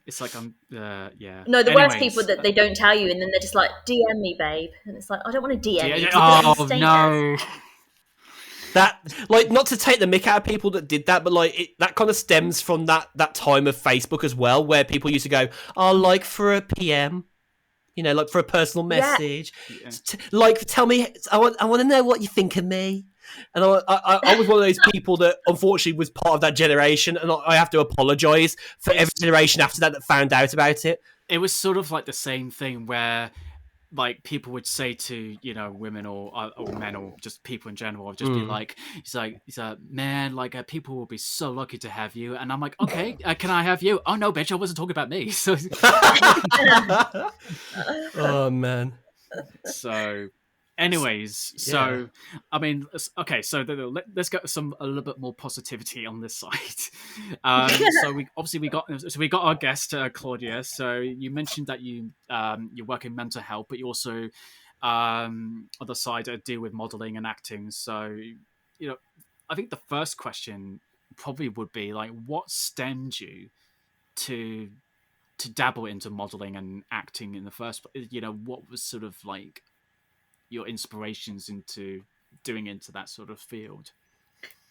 Speaker 2: It's like yeah.
Speaker 3: No, the worst people that they don't tell you, and then they're just like, DM me, babe, and it's like, I don't want to DM you.
Speaker 2: Oh no.
Speaker 1: That not to take the mick out of people that did that, but that kind of stems from that time of Facebook as well, where people used to go, "Oh, like for a PM, like for a personal message, tell me, I want to know what you think of me." And I was one of those people that unfortunately was part of that generation, and I have to apologise for every generation after that found out about it.
Speaker 2: It was sort of like the same thing where, like, people would say to women or men or just people in general, or just be like, he's like, man, like people will be so lucky to have you, and I'm like, okay, can I have you? Oh no, bitch, I wasn't talking about me. So,
Speaker 1: oh man.
Speaker 2: So. Anyways, I mean, okay, so let's get a little bit more positivity on this side. So we got our guest Claudia. So you mentioned that you work in mental health, but you also on the side deal with modeling and acting. So I think the first question probably would be like, what stemmed you to dabble into modeling and acting in the first? What was sort of like your inspirations into that sort of field?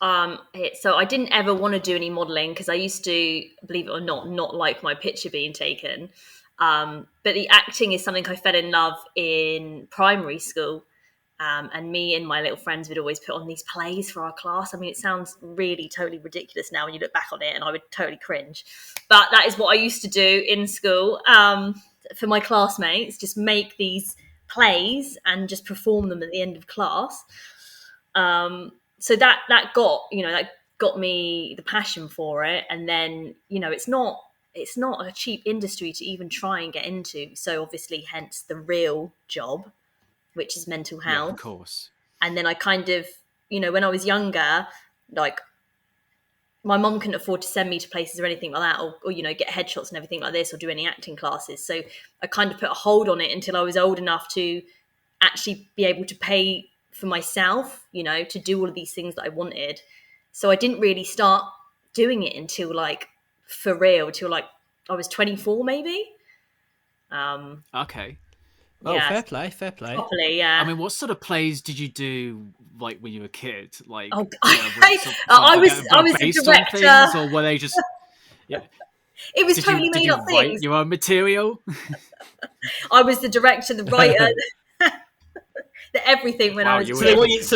Speaker 3: So I didn't ever want to do any modelling because I used to, believe it or not like my picture being taken. But the acting is something I fell in love in primary school. And me and my little friends would always put on these plays for our class. I mean, it sounds really totally ridiculous now when you look back on it, and I would totally cringe. But that is what I used to do in school for my classmates, just make these plays and just perform them at the end of class. So that got me the passion for it. And then, it's not a cheap industry to even try and get into. So obviously, hence the real job, which is mental health.
Speaker 2: Yeah, of course.
Speaker 3: And then I kind of, when I was younger, like my mum couldn't afford to send me to places or anything like that, or get headshots and everything like this, or do any acting classes. So I kind of put a hold on it until I was old enough to actually be able to pay for myself, to do all of these things that I wanted. So I didn't really start doing it until for real, till I was 24 maybe.
Speaker 2: Okay.
Speaker 1: Oh,
Speaker 3: yeah.
Speaker 1: fair play.
Speaker 3: Properly, yeah.
Speaker 2: I mean, what sort of plays did you do when you were a kid? I
Speaker 3: was the director.
Speaker 2: Things, or were they just? Yeah.
Speaker 3: It was totally made up
Speaker 2: write
Speaker 3: things.
Speaker 2: Your own material.
Speaker 3: I was the director, the writer, the everything when I was.
Speaker 1: So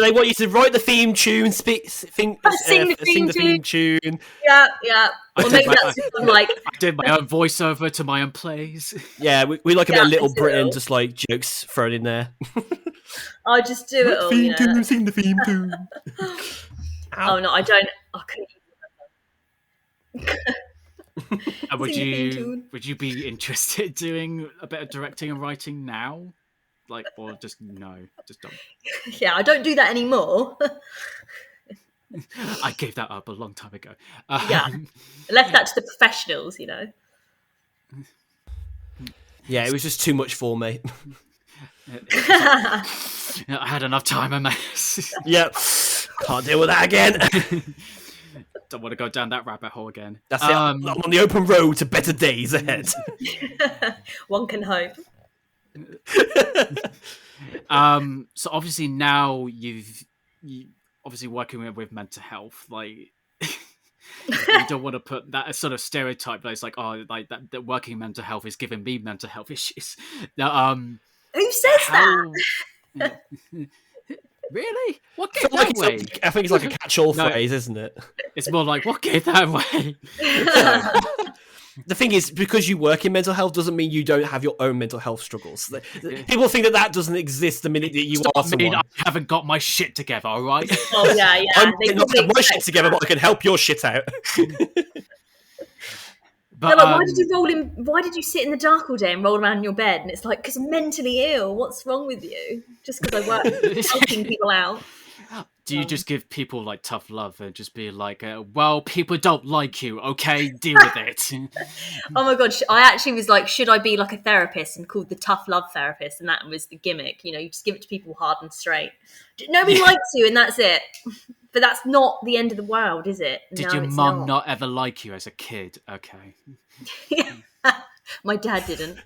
Speaker 1: they want you to write the theme tune, sing the theme tune.
Speaker 3: Yeah. Or maybe that's
Speaker 2: I did my own voiceover to my own plays.
Speaker 1: Yeah, we like a bit of Little Britain, just like jokes thrown in there.
Speaker 3: I'll just do it all.
Speaker 1: Theme tune, sing the theme tune.
Speaker 3: Oh no, I don't. I couldn't.
Speaker 2: Would you be interested in doing a bit of directing and writing now? Or just no, just don't.
Speaker 3: Yeah, I don't do that anymore.
Speaker 2: I gave that up a long time ago.
Speaker 3: Yeah, I left that to the professionals,
Speaker 1: Yeah, it was just too much for me.
Speaker 2: I had enough time and
Speaker 1: Yep, can't deal with that again.
Speaker 2: Don't want to go down that rabbit hole again.
Speaker 1: That's it. I'm on the open road to better days ahead.
Speaker 3: One can hope.
Speaker 2: So obviously now you obviously working with mental health, you don't want to put that sort of stereotype that it's that working mental health is giving me mental health issues. Now,
Speaker 3: who says that?
Speaker 2: Really? What gave that away?
Speaker 1: I think it's like a catch-all phrase, isn't it?
Speaker 2: It's more like, what gave that away?
Speaker 1: The thing is, because you work in mental health doesn't mean you don't have your own mental health struggles. People think that doesn't exist the minute that you are someone.
Speaker 2: I haven't got my shit together, all right?
Speaker 3: Oh, yeah.
Speaker 1: I not have my shit together, but I can help your shit out.
Speaker 2: But,
Speaker 3: why did you sit in the dark all day and roll around in your bed? And it's like, because I'm mentally ill. What's wrong with you? Just because I work helping people out.
Speaker 2: Do you just give people tough love and just be like, well, people don't like you, okay? Deal with it.
Speaker 3: Oh my God. I actually was like, should I be like a therapist and called the tough love therapist? And that was the gimmick. You just give it to people hard and straight. Nobody likes you and that's it. But that's not the end of the world, is it?
Speaker 2: Did your mum not ever like you as a kid? Okay.
Speaker 3: My dad didn't.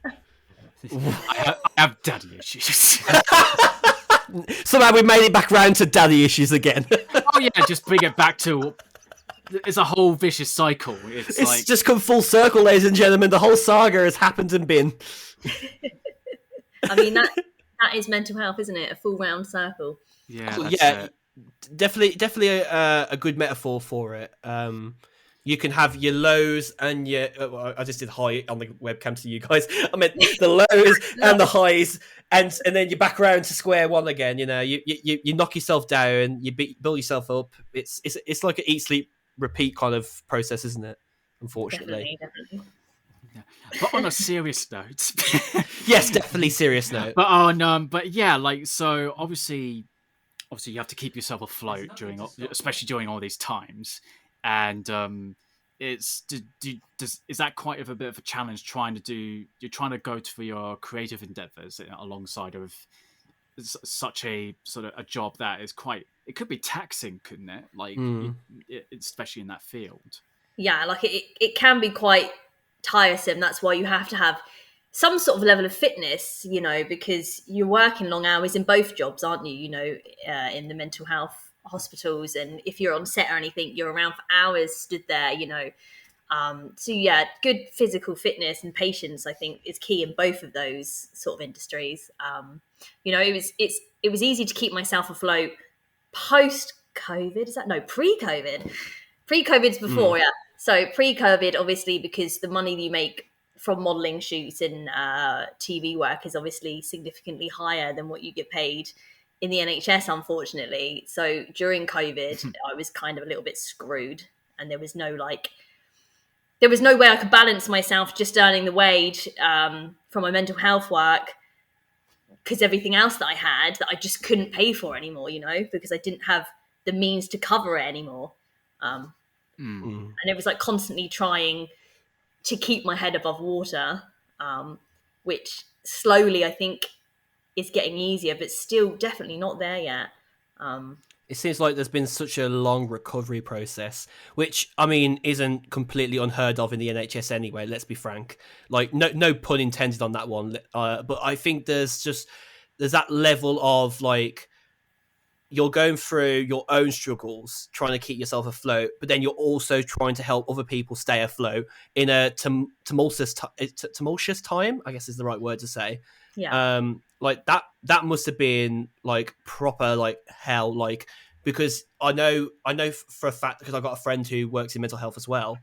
Speaker 2: I have daddy issues.
Speaker 1: Somehow we made it back round to daddy issues again.
Speaker 2: Oh yeah, just bring it back to... It's a whole vicious cycle. It's
Speaker 1: just come full circle, ladies and gentlemen. The whole saga has happened and been.
Speaker 3: I mean, that is mental health, isn't it? A full round circle.
Speaker 2: Yeah,
Speaker 1: definitely a good metaphor for it. You can have your lows and your... I just did high on the webcam to you guys. I meant the lows and the highs, and then you're back around to square one again. You knock yourself down, you build yourself up. It's like an eat, sleep, repeat kind of process, isn't it? Unfortunately.
Speaker 3: Definitely.
Speaker 2: Yeah. But on a serious note...
Speaker 1: Yes, definitely serious note.
Speaker 2: But yeah, so obviously you have to keep yourself afloat especially during all these times. And is that quite a bit of a challenge trying to go for your creative endeavors alongside of such a sort of a job that is it could be taxing, couldn't it? Especially in that field.
Speaker 3: Yeah, it can be quite tiresome. That's why you have to have some sort of level of fitness, because you're working long hours in both jobs, aren't you? In the mental health hospitals, and if you're on set or anything, you're around for hours stood there, So yeah, good physical fitness and patience, I think, is key in both of those sort of industries. It was easy to keep myself afloat post COVID. Is that no pre-COVID? Pre-COVID's before, yeah. So pre-COVID, obviously, because the money that you make from modelling shoots and TV work is obviously significantly higher than what you get paid in the NHS, unfortunately. So during COVID, I was kind of a little bit screwed, and there was no way I could balance myself just earning the wage from my mental health work, because everything else that I had that I just couldn't pay for anymore, because I didn't have the means to cover it anymore. And it was like constantly trying to keep my head above water, which slowly I think is getting easier, but still definitely not there yet.
Speaker 1: It seems like there's been such a long recovery process, which I mean isn't completely unheard of in the NHS anyway. Let's be frank. Like no pun intended on that one. But I think there's that level of like you're going through your own struggles, trying to keep yourself afloat, but then you're also trying to help other people stay afloat in a tumultuous time, I guess is the right word to say.
Speaker 3: Yeah.
Speaker 1: Like that must have been like proper like hell, like because I know for a fact, because I've got a friend who works in mental health as well,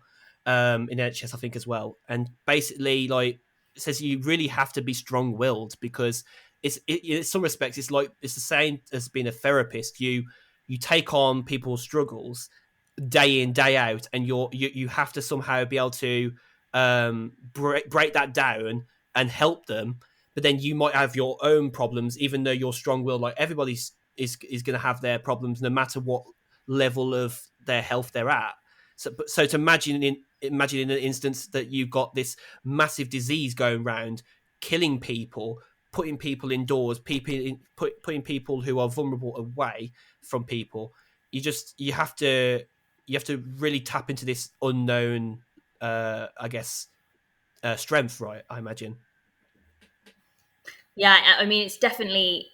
Speaker 1: in NHS I think as well, and basically like says you really have to be strong-willed because in some respects it's the same as being a therapist. You take on people's struggles day in day out, and you have to somehow be able to break that down and help them. But then you might have your own problems, even though you're strong-willed. Like everybody is going to have their problems, no matter what level of their health they're at. So to imagine in an instance that you've got this massive disease going around, killing people, putting people indoors, putting people who are vulnerable away from people. You have to really tap into this unknown, I guess, strength, right? I imagine.
Speaker 3: Yeah, I mean, it's definitely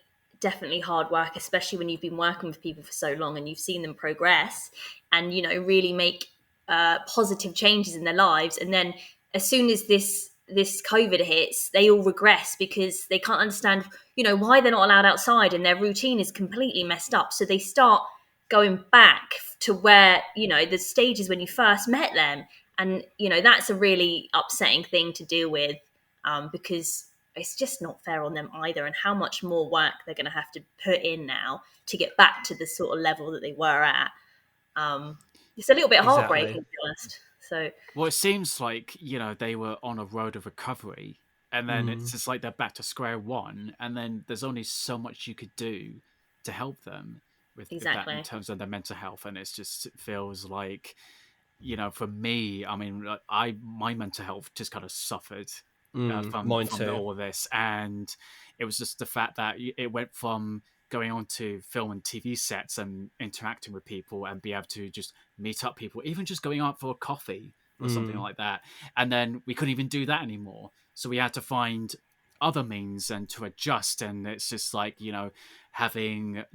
Speaker 3: hard work, especially when you've been working with people for so long and you've seen them progress and really make positive changes in their lives. And then as soon as this COVID hits, they all regress because they can't understand why they're not allowed outside and their routine is completely messed up. So they start going back to where the stages when you first met them, and that's a really upsetting thing to deal with, because it's just not fair on them either, and how much more work they're going to have to put in now to get back to the sort of level that they were at. It's a little bit heartbreaking, to be honest. So,
Speaker 2: well, it seems like they were on a road of recovery, and then it's just like they're back to square one, and then there's only so much you could do to help them with that in terms of their mental health, and it feels like for me, I mean, my mental health just kind of suffered. From all of this, and it was just the fact that it went from going on to film and TV sets and interacting with people and be able to just meet up people, even just going out for a coffee or something like that, and then we couldn't even do that anymore, so we had to find other means and to adjust. And it's just like having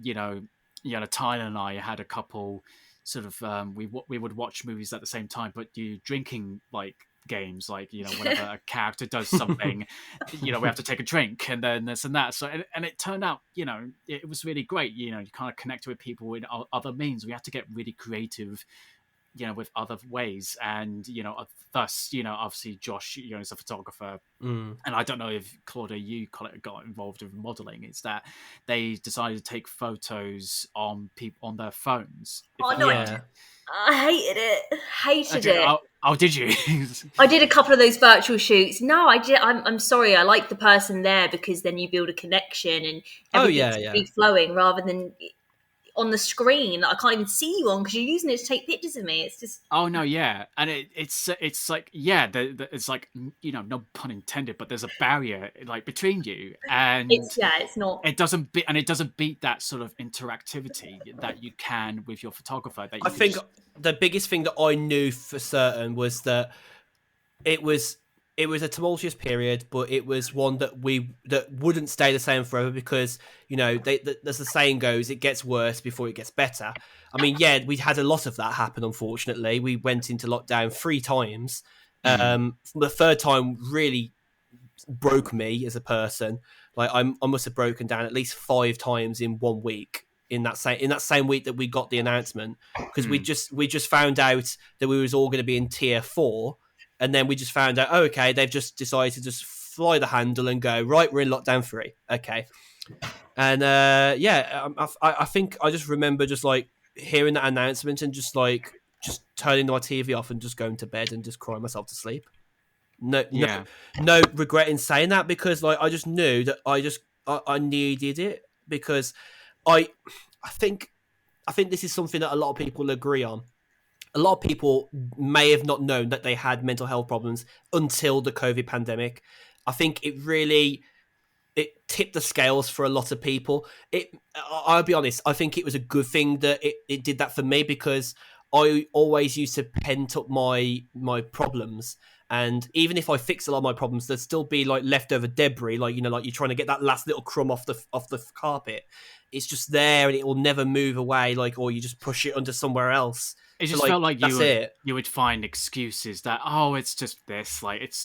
Speaker 2: Tyler and I had a couple sort of we would watch movies at the same time, but you drinking like games, like whenever a character does something, we have to take a drink and then this and that. So and it turned out it was really great. You kind of connected with people in other means. We had to get really creative with other ways, and thus obviously Josh is a photographer, and I don't know if Claudia you got involved with modeling. It's that they decided to take photos on people on their phones.
Speaker 3: Oh no, yeah. I hated it. Hated it.
Speaker 2: Oh, did you?
Speaker 3: I did a couple of those virtual shoots. No, I did. I'm sorry. I like the person there because then you build a connection and everything's be flowing rather than on the screen that I can't even see you on because you're using it to take pictures of me. It's just
Speaker 2: oh no, yeah, and it's like it's like no pun intended, but there's a barrier like between you, and
Speaker 3: it's not.
Speaker 2: It doesn't beat that sort of interactivity that you can with your photographer. That you
Speaker 1: I think the biggest thing that I knew for certain was that it was it was a tumultuous period, but it was one that wouldn't stay the same forever because, you know, as the saying goes, it gets worse before it gets better. I mean, yeah, we had a lot of that happen, unfortunately. We went into lockdown 3 times. The third time really broke me as a person. Like I must have broken down at least 5 times in 1 week in that same week that we got the announcement, because we just found out that we was all going to be in tier 4. And then we just found out, okay, they've just decided to just fly the handle and go, right, we're in lockdown 3. Okay. And I think I just remember just like hearing that announcement and just turning my TV off and just going to bed and just crying myself to sleep. No regret in saying that, because like I just knew that I needed it, because I think this is something that a lot of people agree on. A lot of people may have not known that they had mental health problems until the COVID pandemic. I think it tipped the scales for a lot of people. I'll be honest, I think it was a good thing that it did that for me, because I always used to pent up my problems. And even if I fix a lot of my problems, there'd still be like leftover debris, like, you know, like you're trying to get that last little crumb off the carpet. It's just there and it will never move away, like, or you just push it under somewhere else.
Speaker 2: It just felt like you would find excuses that, oh, it's just this, like it's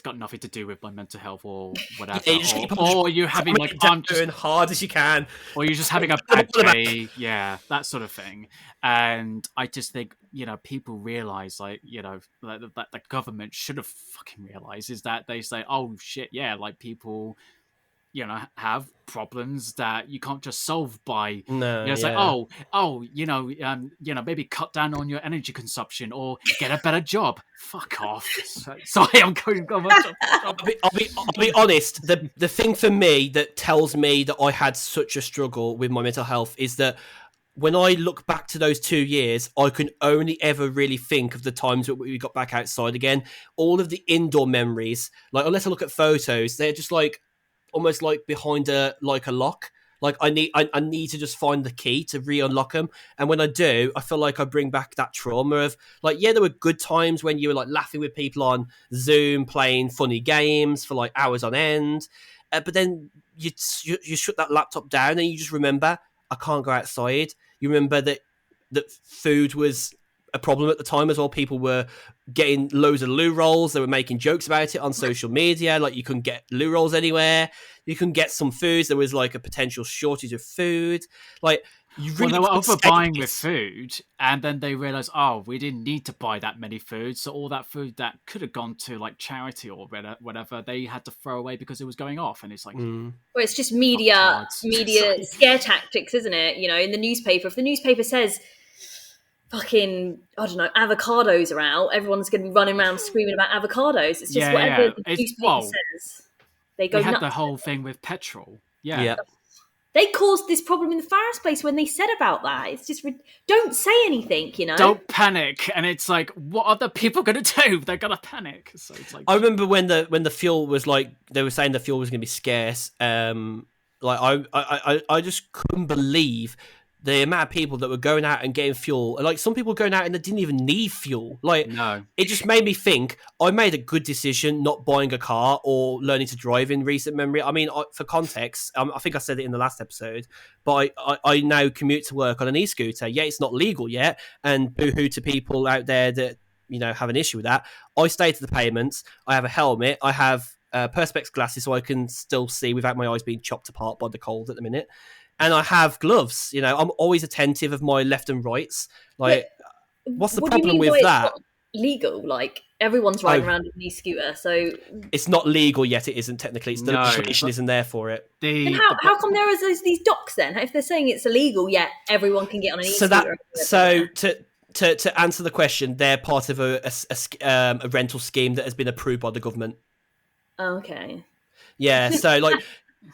Speaker 2: got nothing to do with my mental health or whatever. Yeah, or you're having like
Speaker 1: doing hard as you can,
Speaker 2: or you're just having a bad day, yeah, that sort of thing. And I just think, you know, people realize, like, you know, that the government should have fucking realized is that they say, oh shit, yeah, like people, you know, have problems that you can't just solve by, you know, it's like, you know, maybe cut down on your energy consumption or get a better job. Fuck off. Sorry, I'm going.
Speaker 1: I'll be honest. The thing for me that tells me that I had such a struggle with my mental health is that when I look back to those 2 years, I can only ever really think of the times that we got back outside again. All of the indoor memories, like unless I look at photos, they're just like almost like behind a lock. Like I need to just find the key to re-unlock them. And when I do, I feel like I bring back that trauma of like, yeah, there were good times when you were like laughing with people on Zoom, playing funny games for like hours on end. But then you shut that laptop down and you just remember, I can't go outside. You remember that food was a problem at the time as well. People were getting loads of loo rolls. They were making jokes about it on social media. Like you couldn't get loo rolls anywhere. You couldn't get some foods. There was like a potential shortage of food. Like you really
Speaker 2: they were overbuying with food, and then they realized, oh, we didn't need to buy that many foods. So all that food that could have gone to like charity or whatever, they had to throw away because it was going off. And it's like,
Speaker 3: well, it's just media scare tactics, isn't it? You know, in the newspaper, if the newspaper says fucking, I don't know, avocados are out, everyone's going to be running around screaming about avocados. It's just whatever the newspaper says. They go
Speaker 2: nuts.
Speaker 3: Had
Speaker 2: the whole thing with petrol.
Speaker 1: Yeah.
Speaker 3: They caused this problem in the first place when they said about that. It's just, don't say anything, you know?
Speaker 2: Don't panic. And it's like, what are the people going to do? They're going to panic. So it's like,
Speaker 1: I remember when the fuel was like, they were saying the fuel was going to be scarce. Like I just couldn't believe the amount of people that were going out and getting fuel. Like some people going out and they didn't even need fuel. Like,
Speaker 2: no. It
Speaker 1: just made me think I made a good decision not buying a car or learning to drive in recent memory. I mean, for context, I think I said it in the last episode, but I now commute to work on an e-scooter. Yeah, it's not legal yet. And boo-hoo to people out there that, you know, have an issue with that. I stay to the payments. I have a helmet. I have perspex glasses so I can still see without my eyes being chopped apart by the cold at the minute. And I have gloves. You know, I'm always attentive of my left and rights. Like, what's the problem with that?
Speaker 3: It's not legal, like everyone's riding around with an e-scooter, so
Speaker 1: it's not legal yet. It isn't technically. The legislation isn't there for it.
Speaker 3: Then how come there is these docks then? If they're saying it's illegal, yet everyone can get on an e-scooter.
Speaker 1: So to answer the question, they're part of a rental scheme that has been approved by the government.
Speaker 3: Okay.
Speaker 1: Yeah. So like.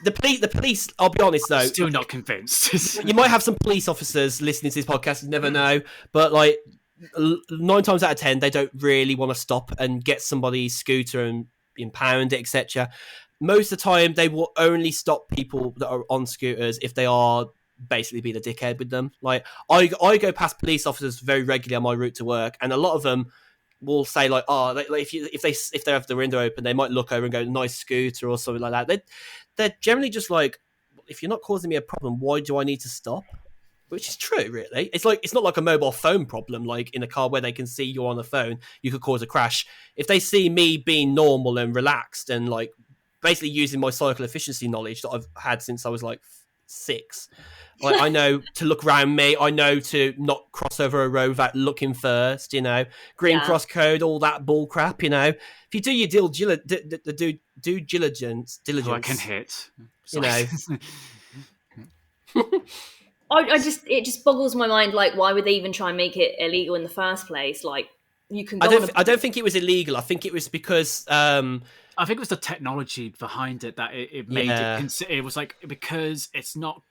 Speaker 1: The police, I'll be honest though.
Speaker 2: Still not convinced.
Speaker 1: You might have some police officers listening to this podcast, you never know. But like 9 times out of 10, they don't really want to stop and get somebody's scooter and impound it, etc. Most of the time, they will only stop people that are on scooters if they are basically being a dickhead with them. Like I go past police officers very regularly on my route to work, and a lot of them will say like, oh, if they have the window open, they might look over and go, nice scooter or something like that. They're generally just like, if you're not causing me a problem, why do I need to stop? Which is true, really. It's not like a mobile phone problem, like in a car where they can see you're on the phone, you could cause a crash. If they see me being normal and relaxed and like basically using my cycle efficiency knowledge that I've had since I was like 6, like I know to look around me, I know to not cross over a road without looking first, green cross code, all that bull crap, If you do your due diligence,
Speaker 2: oh, I can hit,
Speaker 3: it just boggles my mind. Like, why would they even try and make it illegal in the first place? Like, you can go.
Speaker 1: I don't think it was illegal. I think it was because
Speaker 2: I think it was the technology behind it that it made it. It was like, because it's not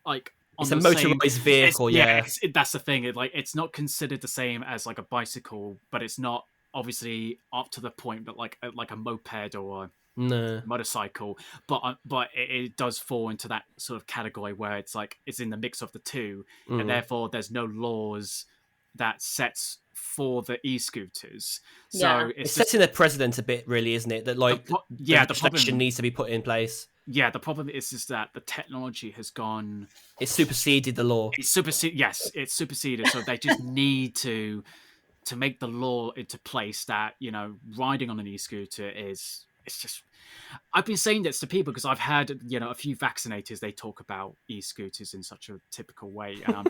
Speaker 2: like
Speaker 1: it's a motorized vehicle.
Speaker 2: That's the thing. It's not considered the same as like a bicycle, but it's not obviously up to the point, but like a moped or motorcycle, but it does fall into that sort of category where it's like it's in the mix of the two, and therefore there's no laws that sets for the e-scooters. So it's
Speaker 1: setting a precedent a bit, really, isn't it? That like the legislation needs to be put in place.
Speaker 2: Yeah, the problem is that the technology has gone.
Speaker 1: It superseded the law.
Speaker 2: It's superseded. So they just need to make the law into place that riding on an e-scooter is. It's just, I've been saying this to people because I've had, a few vaccinators. They talk about e-scooters in such a typical way, and I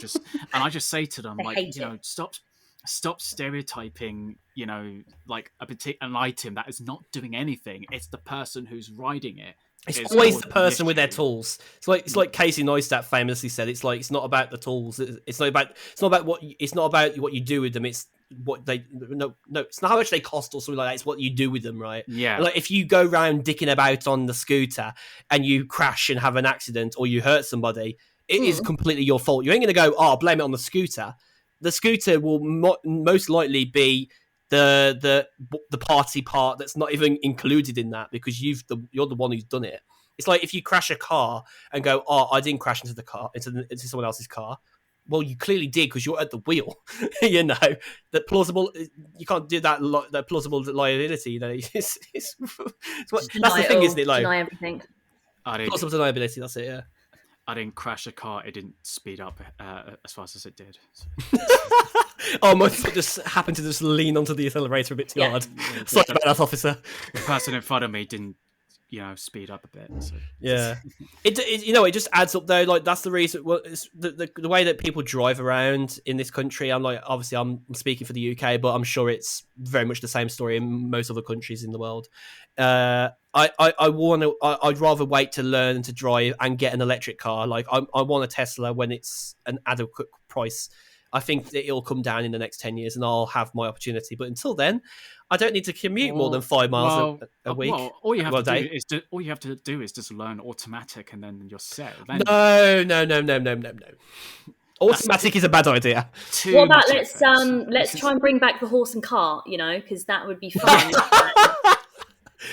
Speaker 2: just say to them, like, stop stereotyping, like an item that is not doing anything. It's the person who's riding it.
Speaker 1: It's always the person with their tools. It's like Casey Neistat famously said. It's like, it's not about the tools. It's not about what you do with them. It's what they it's not how much they cost or something like that. It's what you do with them, right?
Speaker 2: Yeah.
Speaker 1: Like if you go around dicking about on the scooter and you crash and have an accident or you hurt somebody, it is completely your fault. You ain't gonna go, blame it on the scooter. The scooter will most likely be the party part that's not even included in that, because you're the one who's done it. It's like if you crash a car and go, I didn't crash into the car, into someone else's car. Well, you clearly did because you're at the wheel. That plausible. You can't do that. That plausible liability. That's the thing, isn't it? Like,
Speaker 3: deny everything.
Speaker 1: Plausible deniability. That's it. Yeah.
Speaker 2: I didn't crash a car. It didn't speed up as fast as it did. So.
Speaker 1: My foot just happened to just lean onto the accelerator a bit too hard. Sorry about that, officer.
Speaker 2: The person in front of me didn't, speed up a bit. So.
Speaker 1: Yeah, it just adds up though. Like that's the reason. Well, it's the way that people drive around in this country. I'm like, obviously, I'm speaking for the UK, but I'm sure it's very much the same story in most other countries in the world. I'd rather wait to learn to drive and get an electric car. Like I want a Tesla when it's an adequate price. I think that it'll come down in the next 10 years and I'll have my opportunity. But until then, I don't need to commute more than 5 miles a week.
Speaker 2: Well, all you have to do is just learn automatic, and then you're set. Then...
Speaker 1: No. Automatic is a bad idea.
Speaker 3: What about let's try and bring back the horse and cart, because that would be fun.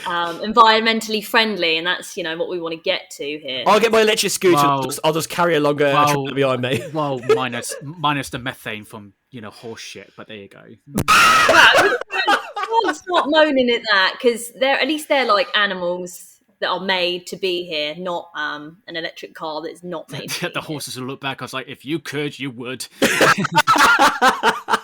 Speaker 3: Environmentally friendly, and that's what we want to get to here.
Speaker 1: I'll get my electric scooter. I'll just carry a longer trailer behind me.
Speaker 2: Well, minus the methane from horse shit, but there you go.
Speaker 3: Stop moaning at that, because they're like animals that are made to be here, not an electric car that's not made.
Speaker 2: The horses will look back. I was like, if you could, you would.
Speaker 1: I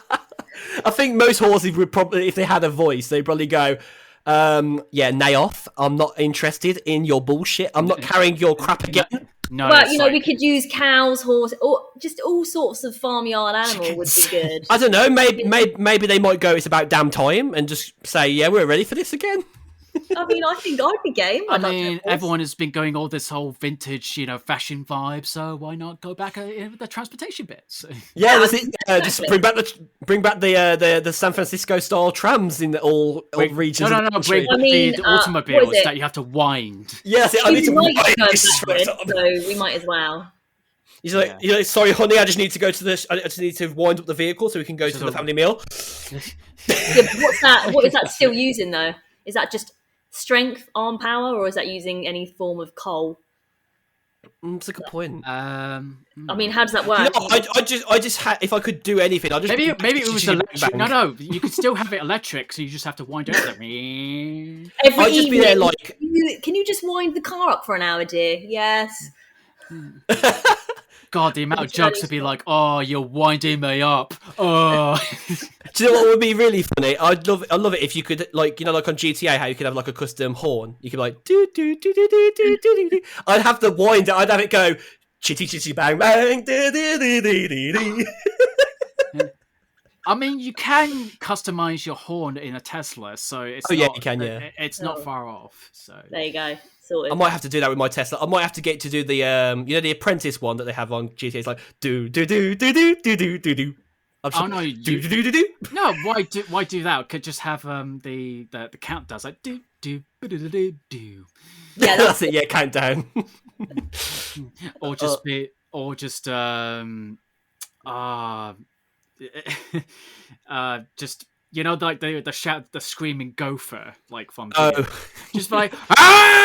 Speaker 1: think most horses would probably, if they had a voice, they'd probably go, nay off. I'm not interested in your bullshit. I'm not carrying your crap again.
Speaker 2: No,
Speaker 3: well, we could use cows, horses, or just all sorts of farmyard animal would be good.
Speaker 1: I don't know. Maybe they might go, it's about damn time, and just say, yeah, we're ready for this again.
Speaker 3: I mean, I think I'd be game.
Speaker 2: Everyone has been going all this whole vintage, fashion vibe. So why not go back the transportation bits?
Speaker 1: Yeah, that's it. Just bring back the San Francisco style trams in all regions.
Speaker 2: No. Bring the automobiles that you have to wind.
Speaker 1: Yes, I need to wind this.
Speaker 3: So we might as well.
Speaker 1: He's like, sorry, honey, I just need to go to this. I just need to wind up the vehicle so we can go to the family meal.
Speaker 3: Yeah, what's that? What is that still using though? Is that just strength, arm power, or is that using any form of coal?
Speaker 1: That's a good point.
Speaker 3: I mean, how does that work?
Speaker 1: I just had, if I could do anything, I just
Speaker 2: maybe it was electric. No, you could still have it electric, so you just have to wind it up.
Speaker 3: Every
Speaker 1: I'd just be there like,
Speaker 3: can you just wind the car up for an hour, dear? Yes.
Speaker 2: God, the amount of jokes would be like, "Oh, you're winding me up." Oh,
Speaker 1: do you know what would be really funny? I'd love it if you could, like, like on GTA, how you could have like a custom horn. You could be like do do do do do do do do. I'd have the wind. I'd have it go chitty chitty bang bang do do do do do.
Speaker 2: I mean, you can customize your horn in a Tesla, so it's
Speaker 1: you can,
Speaker 2: it's not far off. So
Speaker 3: there you go. Sorted.
Speaker 1: I might have to do that with my Tesla. I might have to get to do the the Apprentice one that they have on GTA. It's like do do do do do do do do do.
Speaker 2: Oh no!
Speaker 1: Do do do do do.
Speaker 2: No, why do that? Could just have the count does like do do do do do do.
Speaker 3: Yeah,
Speaker 1: that's it. Yeah, countdown.
Speaker 2: Or just just like the screaming gopher, like from just like ah!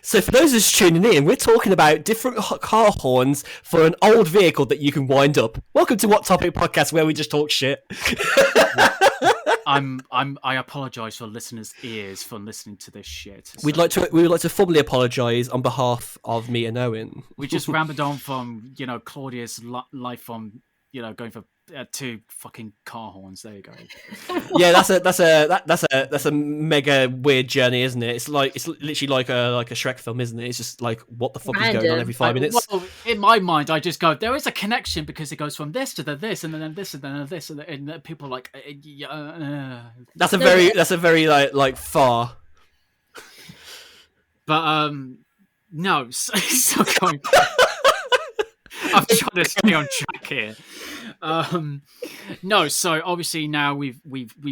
Speaker 1: So for those just tuning in, we're talking about different car horns for an old vehicle that you can wind up. Welcome to What Topic Podcast, where we just talk shit.
Speaker 2: I apologise for listeners' ears for listening to this shit. So.
Speaker 1: We would like to formally apologise on behalf of me and Owen.
Speaker 2: We just rambled on from Claudia's life from going for 2 fucking car horns. There you go.
Speaker 1: Yeah, that's a mega weird journey, isn't it? It's literally like a Shrek film, isn't it? It's just like, what the fuck is going on every 5 minutes?
Speaker 2: Well, in my mind, I just go, there is a connection because it goes from this to this, and then this, and then this, and people are like,
Speaker 1: That's a very like far.
Speaker 2: But no, so going. I'm trying to stay on track here. No, so obviously now we've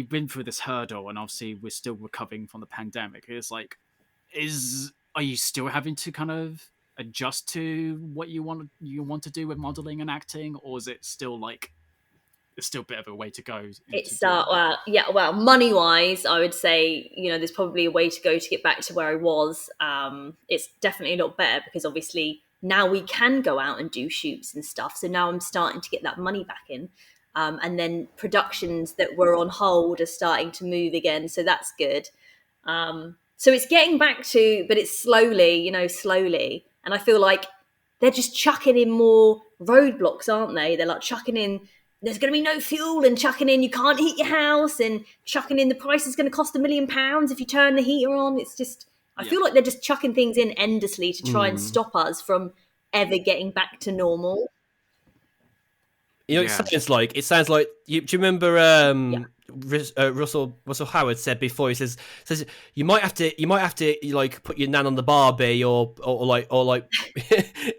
Speaker 2: been through this hurdle, and obviously we're still recovering from the pandemic. It's like, are you still having to kind of adjust to what you want to do with modeling and acting, or is it still like there's still a bit of a way to go?
Speaker 3: It's well, money wise, I would say there's probably a way to go to get back to where I was. It's definitely a lot better because obviously now we can go out and do shoots and stuff. So now I'm starting to get that money back in. And then productions that were on hold are starting to move again. So that's good. So it's getting back to, but it's slowly. And I feel like they're just chucking in more roadblocks, aren't they? They're like chucking in, there's going to be no fuel, and chucking in, you can't heat your house, and chucking in, the price is going to cost £1 million if you turn the heater on. It's just, I feel like they're just chucking things in endlessly to try and stop us from ever getting back to normal.
Speaker 1: It sounds like do you remember Russell Howard said before, he says you might have to like put your nan on the Barbie or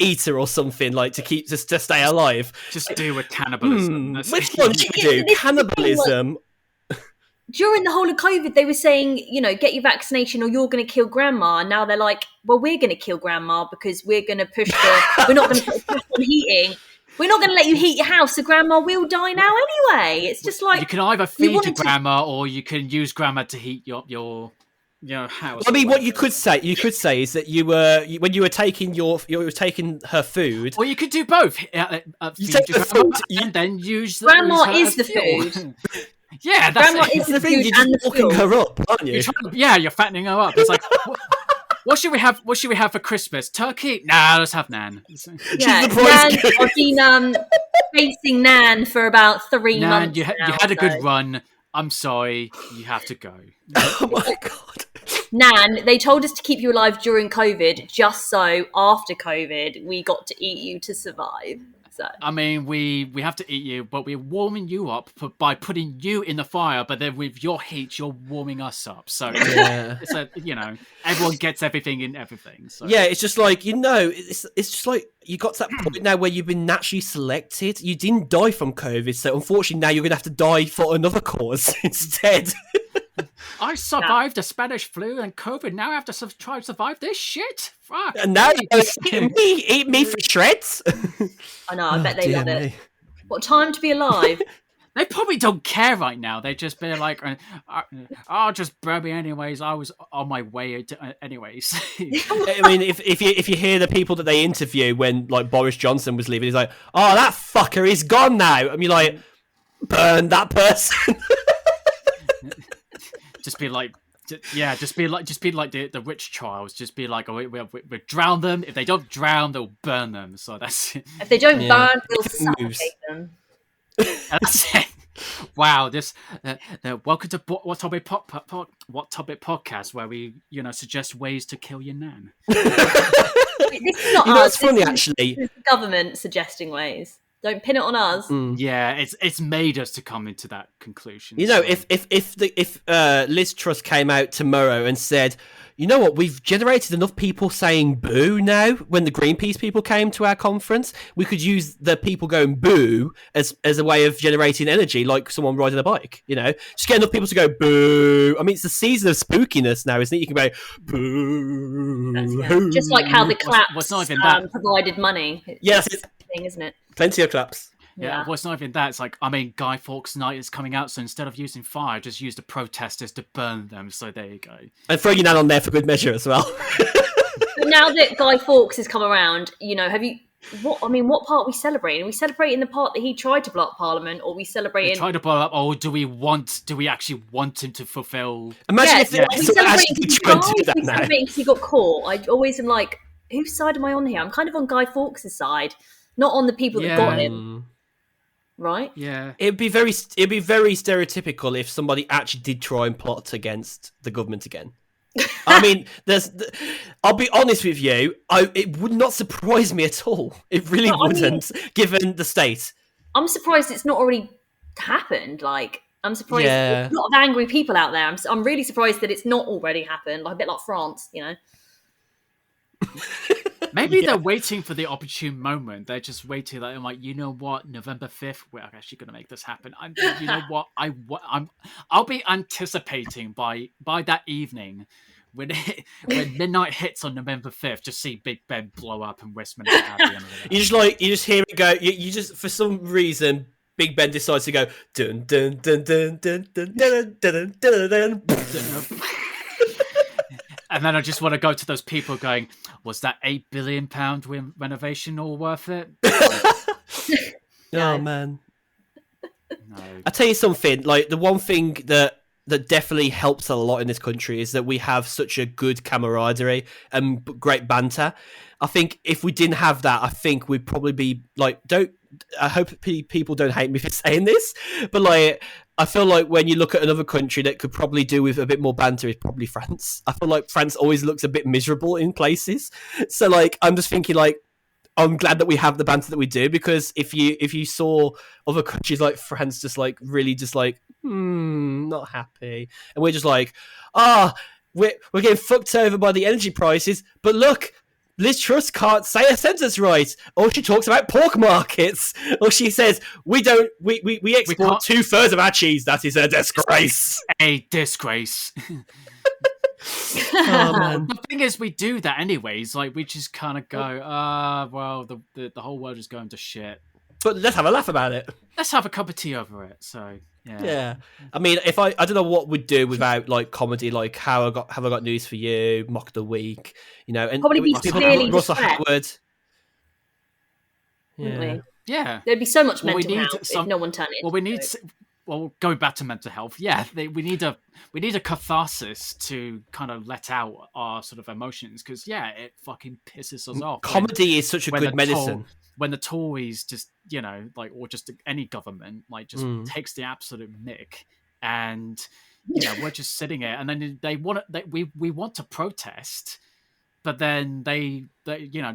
Speaker 1: eat her or something, like to stay alive.
Speaker 2: Just do with cannibalism.
Speaker 1: Which one do you do? Cannibalism.
Speaker 3: During the whole of COVID, they were saying, get your vaccination or you're going to kill grandma. And now they're like, well, we're going to kill grandma because we're going to push we're not going to put on heating. We're not going to let you heat your house, so grandma will die now anyway. It's just like,
Speaker 2: you can either feed your grandma or you can use grandma to heat your house.
Speaker 1: I mean, what you could say is that when you were taking her food,
Speaker 2: or you could do both. Feed your food and then use
Speaker 3: grandma is the food.
Speaker 2: Yeah, that's
Speaker 3: grandma is the food.
Speaker 1: You're just walking her up, aren't you?
Speaker 2: You're fattening her up. It's like, what should we have? What should we have for Christmas? Turkey? Nah, let's have Nan.
Speaker 3: Yeah, Nan. I've been facing Nan for about 3 months.
Speaker 2: You had a good run. I'm sorry, you have to go.
Speaker 1: Oh my god.
Speaker 3: Nan, they told us to keep you alive during COVID, just so after COVID we got to eat you to survive. So
Speaker 2: I mean, we have to eat you, but we're warming you up by putting you in the fire. But then with your heat, you're warming us up. So it's everyone gets everything in everything. So.
Speaker 1: Yeah, it's just like it's just like you got to that point now where you've been naturally selected. You didn't die from COVID, so unfortunately now you're gonna have to die for another cause instead.
Speaker 2: I survived the Spanish flu and COVID. Now I have to try to survive this shit. Fuck.
Speaker 1: And now eat me for shreds.
Speaker 3: I know. I bet they love it. What time to be alive?
Speaker 2: They probably don't care right now. They just be like, "I'll just burn me anyways. I was on my way anyways."
Speaker 1: I mean, if you hear the people that they interview when like Boris Johnson was leaving, he's like, "Oh, that fucker is gone now." I mean, like, burn that person.
Speaker 2: Just be like, just be like the witch trials. Just be like, "Oh, we drown them. If they don't drown, they'll burn them." So that's it.
Speaker 3: If they don't burn, we'll suffocate them.
Speaker 2: That's it. Wow, this welcome to What Topic podcast, where we suggest ways to kill your nan.
Speaker 3: This is not
Speaker 1: It's
Speaker 3: us.
Speaker 1: funny actually.
Speaker 3: This is the government suggesting ways. Don't pin it on us.
Speaker 2: Yeah, it's made us to come into that conclusion.
Speaker 1: If Liz Truss came out tomorrow and said, "You know what? We've generated enough people saying boo now." When the Greenpeace people came to our conference, we could use the people going boo as a way of generating energy, like someone riding a bike. Just get enough people to go boo. I mean, it's the season of spookiness now, isn't it? You can go boo.
Speaker 3: Just like how the claps
Speaker 2: what's not even that
Speaker 3: provided money.
Speaker 1: Yes, it's
Speaker 3: thing, isn't it?
Speaker 1: Plenty of claps.
Speaker 2: Yeah, well, it's not even that. It's like, Guy Fawkes Night is coming out, so instead of using fire, just use the protesters to burn them. So there you go.
Speaker 1: And throw your nan on there for good measure as well.
Speaker 3: But now that Guy Fawkes has come around, have you? What part are we celebrating? Are we celebrating the part that he tried to block Parliament, or are we celebrating?
Speaker 2: He tried to blow up, or do we actually want him to fulfil?
Speaker 1: Imagine if they actually tried to do that now.
Speaker 3: Because he got caught. I always am like, whose side am I on here? I'm kind of on Guy Fawkes' side, not on the people that got him. Right?
Speaker 2: Yeah.
Speaker 1: It'd be very stereotypical if somebody actually did try and plot against the government again. I mean, I'll be honest with you, it would not surprise me at all. It really wouldn't, given the state.
Speaker 3: I'm surprised it's not already happened. Like, I'm surprised there's a lot of angry people out there. I'm really surprised that it's not already happened. Like a bit like France,
Speaker 2: Maybe they're waiting for the opportune moment. They're just waiting. Like, I'm like, you know what? November 5th, we're actually going to make this happen. You know what? I'll be anticipating by that evening when midnight hits on November 5th, just see Big Ben blow up and Westminster at the end of it.
Speaker 1: You just hear it go. You just, for some reason, Big Ben decides to go dun dun dun dun dun dun dun dun dun dun.
Speaker 2: And then I just want to go to those people going, was that £8 billion renovation all worth it?
Speaker 1: Oh, man.
Speaker 2: No.
Speaker 1: I'll tell you something, like the one thing that definitely helps a lot in this country is that we have such a good camaraderie and great banter. I think if we didn't have that, I think we'd probably be like, I hope people don't hate me for saying this, but like, I feel like when you look at another country that could probably do with a bit more banter is probably France. I feel like France always looks a bit miserable in places. So like, I'm just thinking like, I'm glad that we have the banter that we do, because if you saw other countries like France just like really just like, not happy. And we're just like, we're getting fucked over by the energy prices, but look, Liz Truss can't say a sentence right, or she talks about pork markets, or she says we export 2/3 of our cheese. That is a disgrace.
Speaker 2: A disgrace.
Speaker 1: Oh, man.
Speaker 2: The thing is, we do that anyways. Like, we just kind of go, well, the whole world is going to shit.
Speaker 1: But let's have a laugh about it.
Speaker 2: Let's have a cup of tea over it. So
Speaker 1: yeah. I mean, I don't know what we'd do without like comedy, like have I got news for you, mock of the week, and
Speaker 3: probably be clearly
Speaker 1: Russell
Speaker 3: distressed.
Speaker 1: Howard.
Speaker 2: Yeah.
Speaker 3: There'd be so much mental health if no one turned it.
Speaker 2: Well, going back to mental health, we need a catharsis to kind of let out our sort of emotions, because it fucking pisses us off.
Speaker 1: Comedy is such a good medicine.
Speaker 2: When the Tories just, or just any government, just takes the absolute mick, and we're just sitting here, and then we want to protest, but then they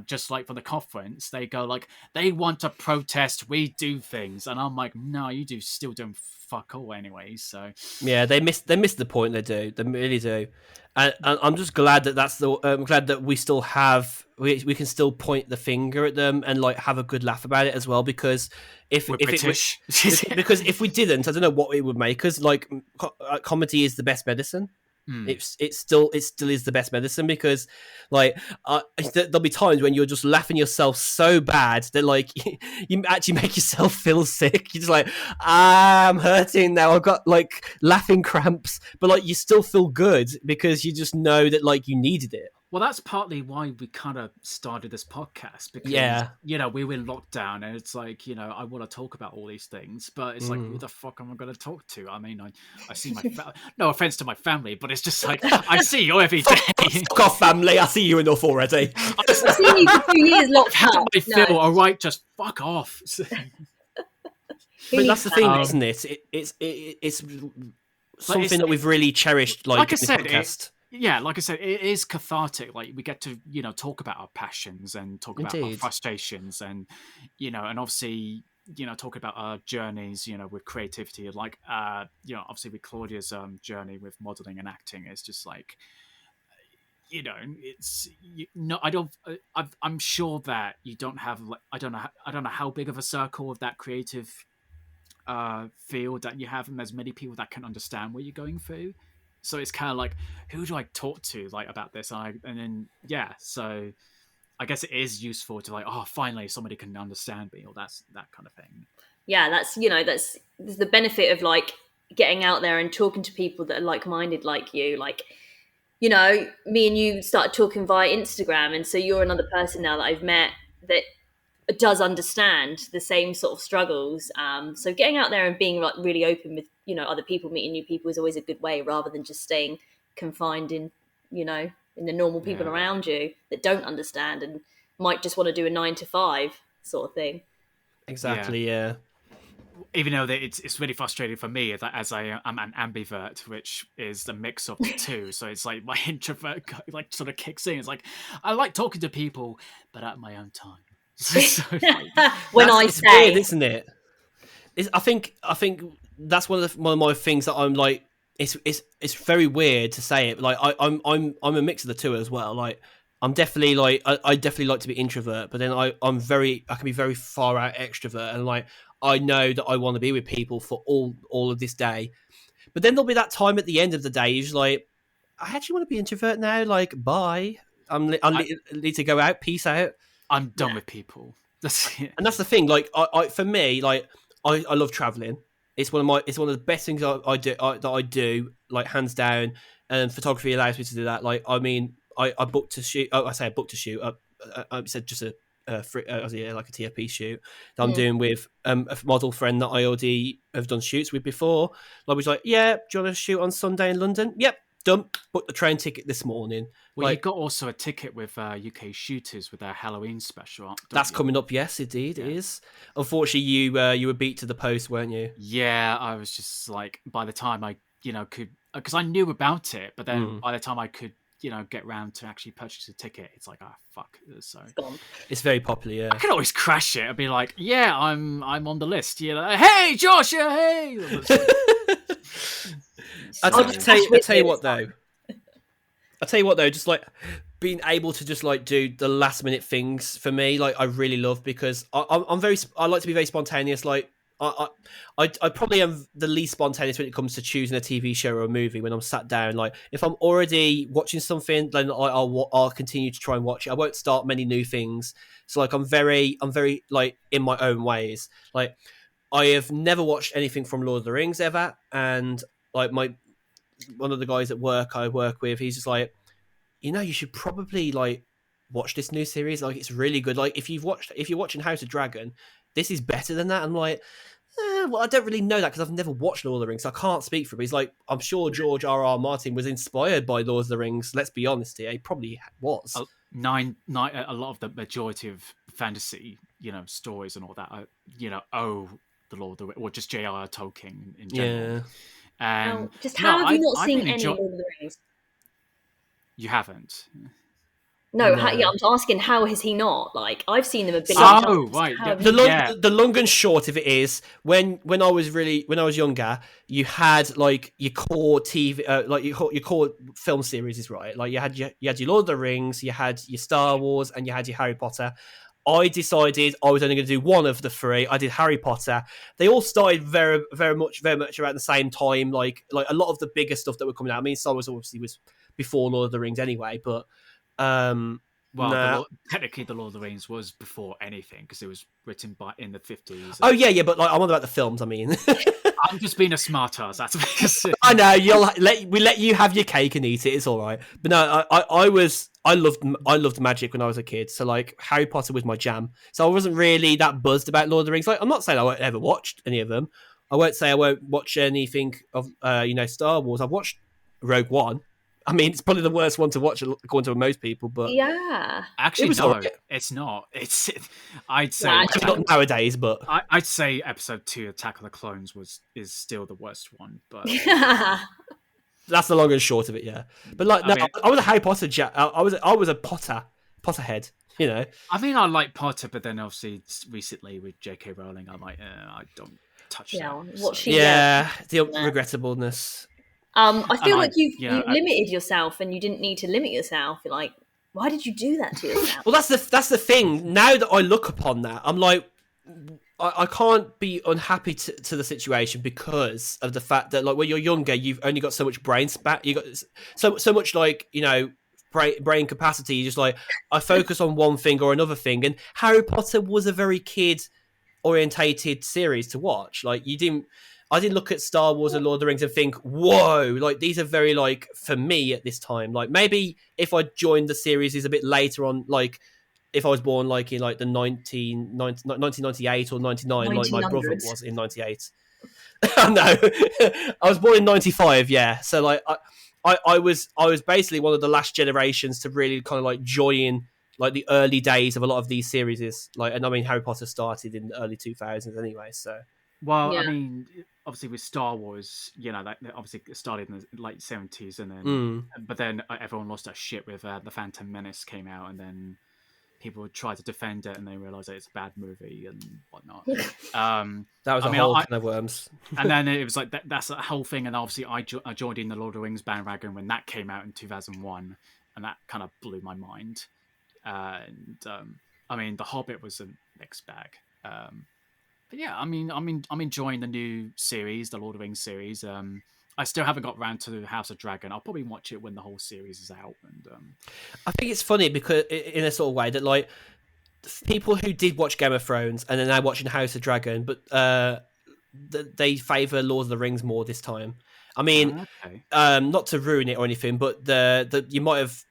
Speaker 2: just like for the conference, they go like, they want to protest, we do things, and I'm like, no, you still doing fuck all anyway. So
Speaker 1: yeah, they miss the point. They really do, and I'm just glad that I'm glad that we still have. We can still point the finger at them and like have a good laugh about it as well, because if we didn't, I don't know what it would make us. Like, comedy is the best medicine. It still is the best medicine, because like there'll be times when you're just laughing yourself so bad that like you actually make yourself feel sick. You're just like, I'm hurting now, I've got like laughing cramps, but like you still feel good because you just know that like you needed it.
Speaker 2: Well, that's partly why we kind of started this podcast, because, we were in lockdown and it's like, I want to talk about all these things, but it's like, who the fuck am I going to talk to? I mean, I see my no offense to my family, but it's just like, I see you every day.
Speaker 1: Fuck off, family. I see you enough already.
Speaker 3: I've seen you for 2 years locked up.
Speaker 2: I feel all right, just fuck off.
Speaker 1: But that's the thing, isn't it? It's something that we've really cherished, like I said, podcast.
Speaker 2: Like I said, it is cathartic. Like we get to, talk about our passions and talk about our frustrations, and and obviously, talk about our journeys, with creativity, like obviously with Claudia's journey with modeling and acting. It's just like, I'm sure that you don't have, like, I don't know how big of a circle of that creative field that you have, and there's many people that can understand what you're going through. So it's kind of like, who do I talk to like about this? So I guess it is useful to like, oh, finally somebody can understand me, or that kind of thing.
Speaker 3: Yeah, that's there's the benefit of like getting out there and talking to people that are like-minded like you. Like, me and you started talking via Instagram, and so you're another person now that I've met that does understand the same sort of struggles. So getting out there and being like really open with other people, meeting new people is always a good way, rather than just staying confined in in the normal people around you that don't understand and might just want to do a 9 to 5 sort of thing.
Speaker 1: Exactly. Yeah.
Speaker 2: Even though it's really frustrating for me that as I'm an ambivert, which is the mix of the two. So it's like my introvert like sort of kicks in. It's like, I like talking to people, but at my own time.
Speaker 3: When I
Speaker 1: it's
Speaker 3: say,
Speaker 1: weird, isn't it? I think that's one of my things that I'm like. It's very weird to say it. Like I'm a mix of the two as well. Like I'm definitely like I definitely like to be introvert, but then I can be very far out extrovert, and like I know that I want to be with people for all of this day. But then there'll be that time at the end of the day, you're just like, I actually want to be introvert now. Like, bye. I need to go out. Peace out.
Speaker 2: I'm done with people.
Speaker 1: And that's the thing. Like, I for me, like, I love traveling. It's one of the best things I do. Like, hands down. And photography allows me to do that. like, I mean, I booked a shoot. Oh, I say I booked a shoot. I said just like a TFP shoot that I'm doing with a model friend that I already have done shoots with before. I was like, yeah, do you want to shoot on Sunday in London? Yep. Done. Booked the train ticket this morning.
Speaker 2: Well, you got also a ticket with UK Shooters with their Halloween special.
Speaker 1: That's coming up. Yes, indeed, it is. Unfortunately, you were beat to the post, weren't you?
Speaker 2: Yeah, I was just like, by the time I could, because I knew about it, but then by the time I could get round to actually purchase a ticket, it's like, oh fuck. So
Speaker 1: it's very popular. Yeah,
Speaker 2: I can always crash it. I'd be like, yeah, I'm on the list. Like, hey, Josh, hey.
Speaker 1: I'll tell you what though, just like being able to just like do the last minute things for me, like I really love, because I like to be very spontaneous. Like I probably am the least spontaneous when it comes to choosing a TV show or a movie. When I'm sat down, like if I'm already watching something, then I'll continue to try and watch it. I won't start many new things. So like I'm very like in my own ways. Like I have never watched anything from Lord of the Rings ever, and like one of the guys at work I work with, he's just like, you should probably like watch this new series. Like it's really good. Like if you're watching House of Dragon, this is better than that. I'm like, well, I don't really know that because I've never watched Lord of the Rings, so I can't speak for him. He's like, I'm sure George R.R. Martin was inspired by Lord of the Rings. Let's be honest here, he probably was.
Speaker 2: A lot of the majority of fantasy, stories and all that, owe the Lord of the Rings, or just J.R.R. Tolkien in general.
Speaker 3: Yeah. How have you not seen any Lord of the Rings?
Speaker 2: You haven't?
Speaker 3: No. I'm asking, how has he not? Like, I've seen them a billion times.
Speaker 2: Oh, right.
Speaker 1: The long and short of it is, when I was younger, you had like your core TV, like your core film series, right? Like you had your Lord of the Rings, you had your Star Wars, and you had your Harry Potter. I decided I was only going to do one of the three. I did Harry Potter. They all started very, very much around the same time. Like a lot of the bigger stuff that were coming out. I mean, Star Wars obviously was before Lord of the Rings anyway, but
Speaker 2: technically, the Lord of the Rings was before anything because it was written in the 50s.
Speaker 1: Oh yeah, but like I'm on about the films. I mean,
Speaker 2: I'm just being a smartass. That's because
Speaker 1: I know we let you have your cake and eat it. It's all right. But no, I loved magic when I was a kid. So like Harry Potter was my jam. So I wasn't really that buzzed about Lord of the Rings. Like I'm not saying I won't ever watch any of them. I won't say I won't watch anything of Star Wars. I've watched Rogue One. I mean, it's probably the worst one to watch according to most people, but
Speaker 3: yeah,
Speaker 2: actually, no, it's not. I'd say
Speaker 1: not nowadays, but
Speaker 2: I'd say Episode 2, Attack of the Clones, is still the worst one. But
Speaker 1: that's the long and short of it, yeah. But like, I was a Harry Potter. I was a Potterhead. You know,
Speaker 2: I mean, I like Potter, but then obviously recently with J.K. Rowling, I'm like, I don't touch that.
Speaker 1: The regrettableness.
Speaker 3: I feel like you limited yourself, and you didn't need to limit yourself. You're like, why did you do that to yourself?
Speaker 1: Well, that's the thing. Now that I look upon that, I'm like, I can't be unhappy to the situation because of the fact that like when you're younger, you've only got so much brain spat. You got so much like brain capacity. You just like I focus on one thing or another thing. And Harry Potter was a very kid orientated series to watch. Like I didn't look at Star Wars and Lord of the Rings and think, whoa, like these are very like for me at this time. Like maybe if I joined the series is a bit later on, like if I was born like in like the 1998 or 99, like my brother was in 98. No, I was born in 95. Yeah. So like I was basically one of the last generations to really kind of like join like the early days of a lot of these series. Like, and I mean, Harry Potter started in the early 2000s anyway. So,
Speaker 2: well, I mean, obviously with Star Wars, that obviously started in the late 70s, and then, but then everyone lost their shit with The Phantom Menace came out, and then people tried to defend it, and they realized that it's a bad movie and whatnot.
Speaker 1: That was whole can of worms.
Speaker 2: And then it was like that's a whole thing, and obviously I joined in the Lord of the Rings bandwagon when that came out in 2001, and that kind of blew my mind. And I mean, The Hobbit was a mixed bag. But yeah, I mean, I'm enjoying the new series, the Lord of the Rings series. I still haven't got around to House of Dragon. I'll probably watch it when the whole series is out. And
Speaker 1: I think it's funny because in a sort of way that like people who did watch Game of Thrones and are now watching House of Dragon, but they favour Lord of the Rings more this time. I mean, not to ruin it or anything, but you might have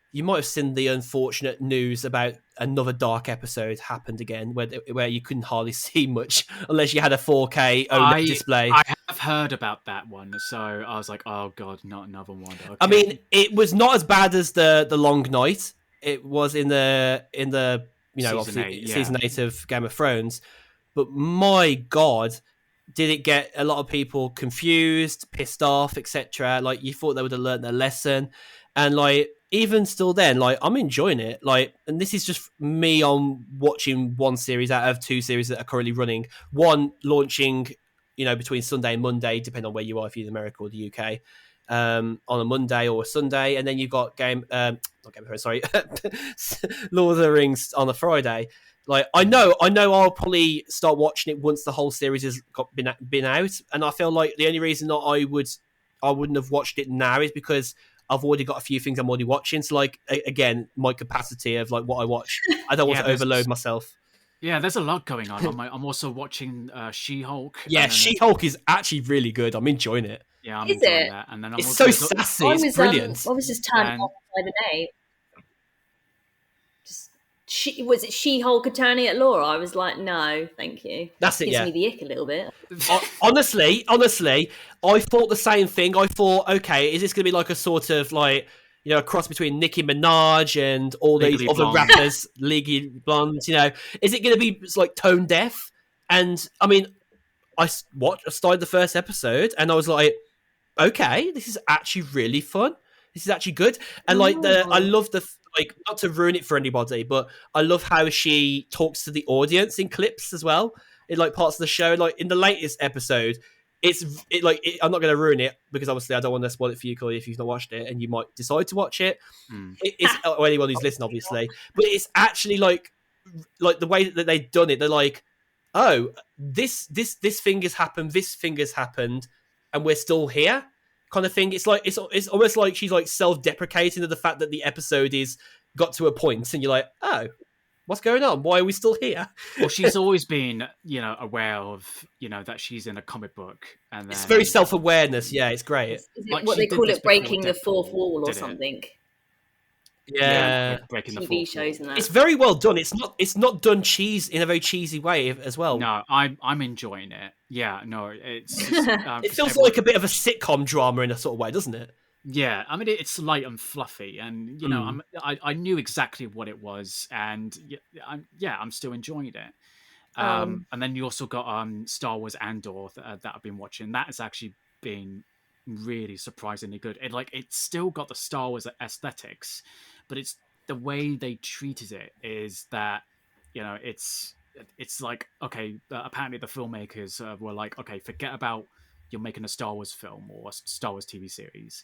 Speaker 1: seen the unfortunate news about another dark episode happened again, where you couldn't hardly see much unless you had a 4K OLED display.
Speaker 2: I have heard about that one, so I was like, oh god, not another one. Okay.
Speaker 1: I mean, it was not as bad as the Long Night. It was in the season 8 of Game of Thrones, but my god, did it get a lot of people confused, pissed off, etc. Like you thought they would have learned their lesson, and like. Even still then, like, I'm enjoying it. Like, and this is just me on watching one series out of two series that are currently running. One launching, between Sunday and Monday, depending on where you are, if you're in America or the UK, on a Monday or a Sunday. And then you've got Lord of the Rings on a Friday. Like, I know I'll probably start watching it once the whole series has been out. And I feel like the only reason that I wouldn't have watched it now is because I've already got a few things I'm already watching. So, like, again, my capacity of like what I watch, I don't want to overload myself.
Speaker 2: Yeah, there's a lot going on. I'm also watching She-Hulk.
Speaker 1: Yeah, She-Hulk is actually really good. I'm enjoying it.
Speaker 2: Yeah, I'm enjoying that. And then
Speaker 1: it's so sassy. It's brilliant.
Speaker 3: I was just turned off by the name. Was it She-Hulk Attorney at Law? I was like, no, thank you.
Speaker 1: That's it.
Speaker 3: Gives me the ick a little bit.
Speaker 1: Honestly, I thought the same thing. I thought, okay, is this going to be like a sort of like a cross between Nicki Minaj and all these other rappers, Legally Blonde? Is it going to be like tone deaf? And I mean, I started the first episode, and I was like, okay, this is actually really fun. This is actually good, and I love like, not to ruin it for anybody, but I love how she talks to the audience in clips as well, in like parts of the show. Like in the latest episode, I'm not going to ruin it because obviously I don't want to spoil it for you, Claudia, if you've not watched it and you might decide to watch it. It's or anyone who's listening, obviously, but it's actually like like the way that they've done it, they're like, oh, this thing has happened, this thing has happened, and we're still here, kind of thing. It's like it's almost like she's like self-deprecating of the fact that the episode is got to a point, and you're like, oh, what's going on? Why are we still here?
Speaker 2: Well, she's always been, aware of, that she's in a comic book, and then,
Speaker 1: It's very self-awareness. Yeah, it's great.
Speaker 3: Is it
Speaker 2: Like
Speaker 3: what
Speaker 2: she
Speaker 3: they
Speaker 2: did
Speaker 3: call
Speaker 2: this
Speaker 3: it, breaking
Speaker 2: before
Speaker 3: the fourth
Speaker 2: Deadpool
Speaker 3: wall or
Speaker 2: did it.
Speaker 3: something?
Speaker 1: Yeah,
Speaker 2: breaking the
Speaker 3: TV
Speaker 2: fourth
Speaker 3: shows
Speaker 2: wall.
Speaker 3: and that.
Speaker 1: it's very well done. It's not done in a very cheesy way as well.
Speaker 2: No, I'm enjoying it. Yeah, no, it's
Speaker 1: It feels like a bit of a sitcom drama in a sort of way, doesn't it?
Speaker 2: Yeah, I mean it's light and fluffy, and I knew exactly what it was, and I'm still enjoying it. And then you also got Star Wars Andor that I've been watching. That has actually been really surprisingly good. It's still got the Star Wars aesthetics, but it's the way they treated it is that it's like, okay, apparently the filmmakers were like, okay, forget about you're making a Star Wars film or a Star Wars TV series.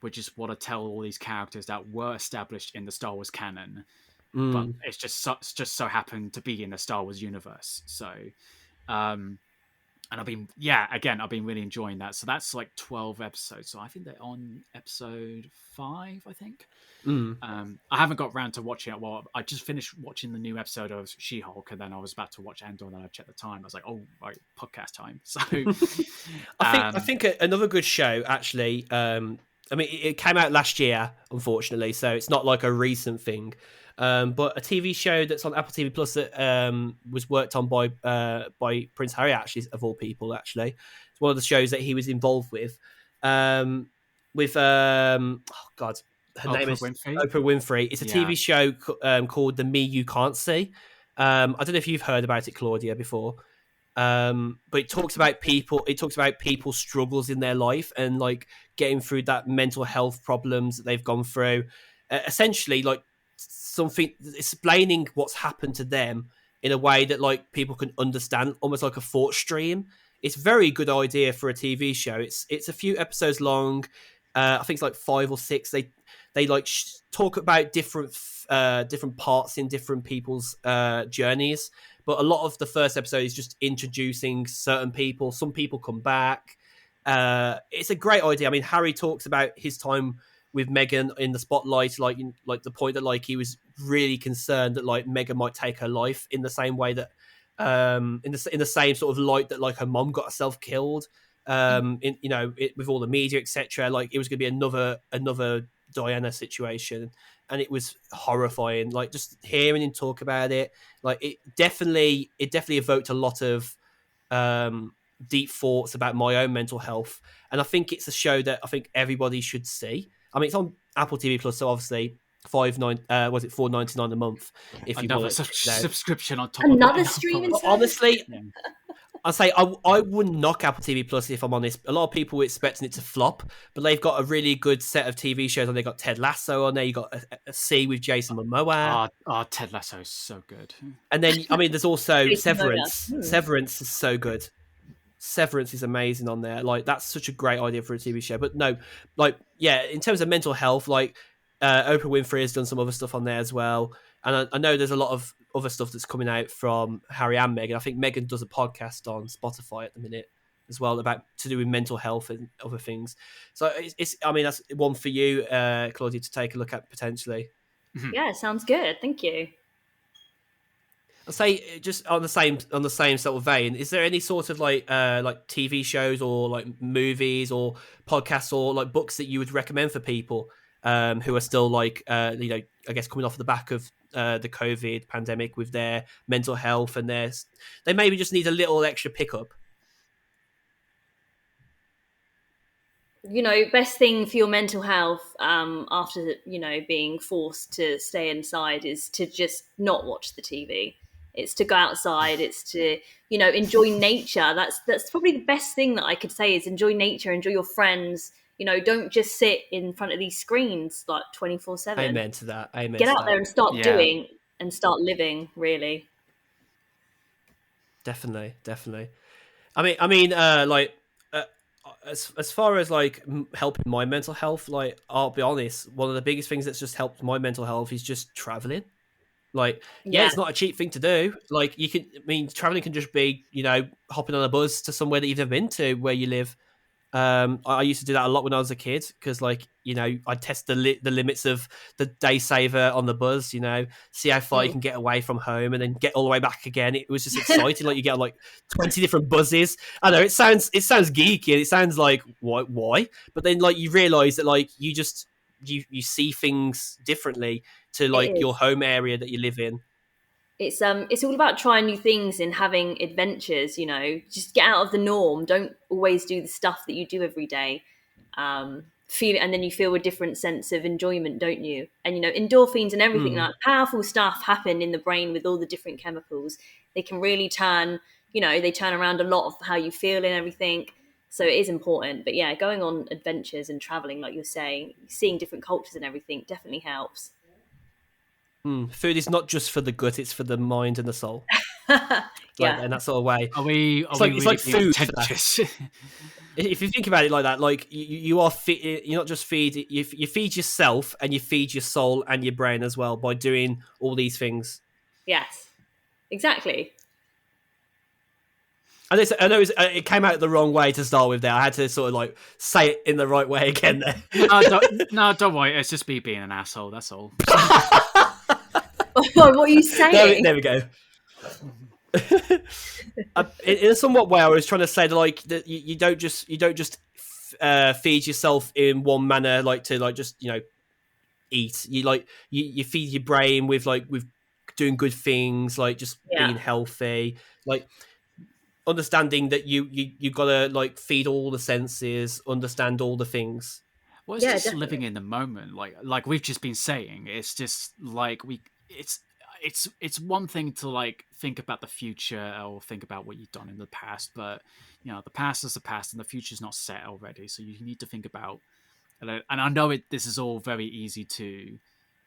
Speaker 2: We just want to tell all these characters that were established in the Star Wars canon, but it's just so happened to be in the Star Wars universe. So, and I've been really enjoying that. So that's like 12 episodes. So I think they're on episode 5, I think. I haven't got around to watching it. Well, I just finished watching the new episode of She-Hulk, and then I was about to watch Andor, and then I checked the time. I was like, oh, right, podcast time. So
Speaker 1: I think another good show, actually. I mean, it came out last year, unfortunately, so it's not like a recent thing. But a TV show that's on Apple TV Plus that was worked on by Prince Harry, actually, of all people. Actually, it's one of the shows that he was involved with. Oh God, her name is Oprah Winfrey. It's a TV show called The Me You Can't See. I don't know if you've heard about it, Claudia, before. But it talks about people. It talks about people's struggles in their life and like getting through that mental health problems that they've gone through. Essentially, like something explaining what's happened to them in a way that like people can understand, almost like a thought stream. It's a very good idea for a TV show. It's a few episodes long. I think it's like 5 or 6. They like talk about different parts in different people's journeys. But a lot of the first episode is just introducing certain people. Some people come back. It's a great idea. I mean, Harry talks about his time with Meghan in the spotlight, like the point that like he was really concerned that like Meghan might take her life in the same way that in the same sort of light that like her mom got herself killed. With all the media, etc. Like it was going to be another Diana situation, and it was horrifying. Like just hearing him talk about it, like it definitely evoked a lot of deep thoughts about my own mental health. And I think it's a show that I think everybody should see. I mean, it's on Apple TV Plus, so obviously $4.99 a month if you want
Speaker 2: subscription on top
Speaker 3: another
Speaker 2: of it.
Speaker 3: streaming service.
Speaker 1: Honestly, I'd say I wouldn't knock Apple TV Plus if I'm honest. A lot of people were expecting it to flop, but they've got a really good set of TV shows on. They got Ted Lasso on there. You got a C with Jason Momoa.
Speaker 2: Ted Lasso is so good.
Speaker 1: And then I mean, there's also
Speaker 3: Jason
Speaker 1: Severance.
Speaker 3: Momoa.
Speaker 1: Severance is so good. Severance is amazing on there. Like that's such a great idea for a TV show. But no, like in terms of mental health, like Oprah Winfrey has done some other stuff on there as well. And I know there's a lot of other stuff that's coming out from Harry and Meghan. I think Meghan does a podcast on Spotify at the minute as well to do with mental health and other things. So it's I mean, that's one for you, Claudia, to take a look at potentially.
Speaker 3: Yeah, sounds good. Thank you.
Speaker 1: I'll say just on the same sort of vein. Is there any sort of like TV shows or like movies or podcasts or like books that you would recommend for people who are still like I guess coming off the back of the COVID pandemic with their mental health and they maybe just need a little extra pickup?
Speaker 3: Best thing for your mental health after being forced to stay inside is to just not watch the TV. It's to go outside. It's to enjoy nature. That's probably the best thing that I could say is enjoy nature, enjoy your friends. Don't just sit in front of these screens like 24/7.
Speaker 1: Amen to that. Amen.
Speaker 3: Get out there and start doing and start living. Really.
Speaker 1: Definitely. I mean, as far as like helping my mental health, like I'll be honest, one of the biggest things that's just helped my mental health is just traveling. Like, yeah,
Speaker 3: Yeah.
Speaker 1: it's not a cheap thing to do. Like, you can, I mean, traveling can just be, hopping on a bus to somewhere that you've never been to where you live. I used to do that a lot when I was a kid because, like, I'd test the limits of the day saver on the bus. See how far you can get away from home and then get all the way back again. It was just exciting. Like, you get like 20 different buses. I know it sounds geeky and it sounds like why, but then like you realise that like you just you see things differently to like your home area that you live in.
Speaker 3: It's all about trying new things and having adventures. Just get out of the norm. Don't always do the stuff that you do every day. Feel it, and then you feel a different sense of enjoyment, don't you? And endorphins and everything, like powerful stuff happen in the brain with all the different chemicals. They can really turn around a lot of how you feel and everything. So it is important. But yeah, going on adventures and traveling, like you're saying, seeing different cultures and everything definitely helps.
Speaker 1: Food is not just for the gut; it's for the mind and the soul.
Speaker 3: Yeah,
Speaker 1: in that sort of way.
Speaker 2: It's like
Speaker 1: food.
Speaker 2: If
Speaker 1: you think about it like that, like you are you're not just feed. You feed yourself and you feed your soul and your brain as well by doing all these things.
Speaker 3: Yes, exactly.
Speaker 1: And I know it came out the wrong way to start with there. I had to sort of like say it in the right way again there.
Speaker 2: No, don't worry. It's just me being an asshole. That's all.
Speaker 3: What are you saying?
Speaker 1: There we go. In a somewhat way, I was trying to say that you don't just feed yourself in one manner, like to like just eat. You feed your brain with doing good things, like just being healthy, like understanding that you gotta like feed all the senses, understand all the things.
Speaker 2: Well, it's just living in the moment, like we've just been saying. It's just like it's one thing to like think about the future or think about what you've done in the past, but the past is the past and the future's not set already. So you need to think about, and I know this is all very easy to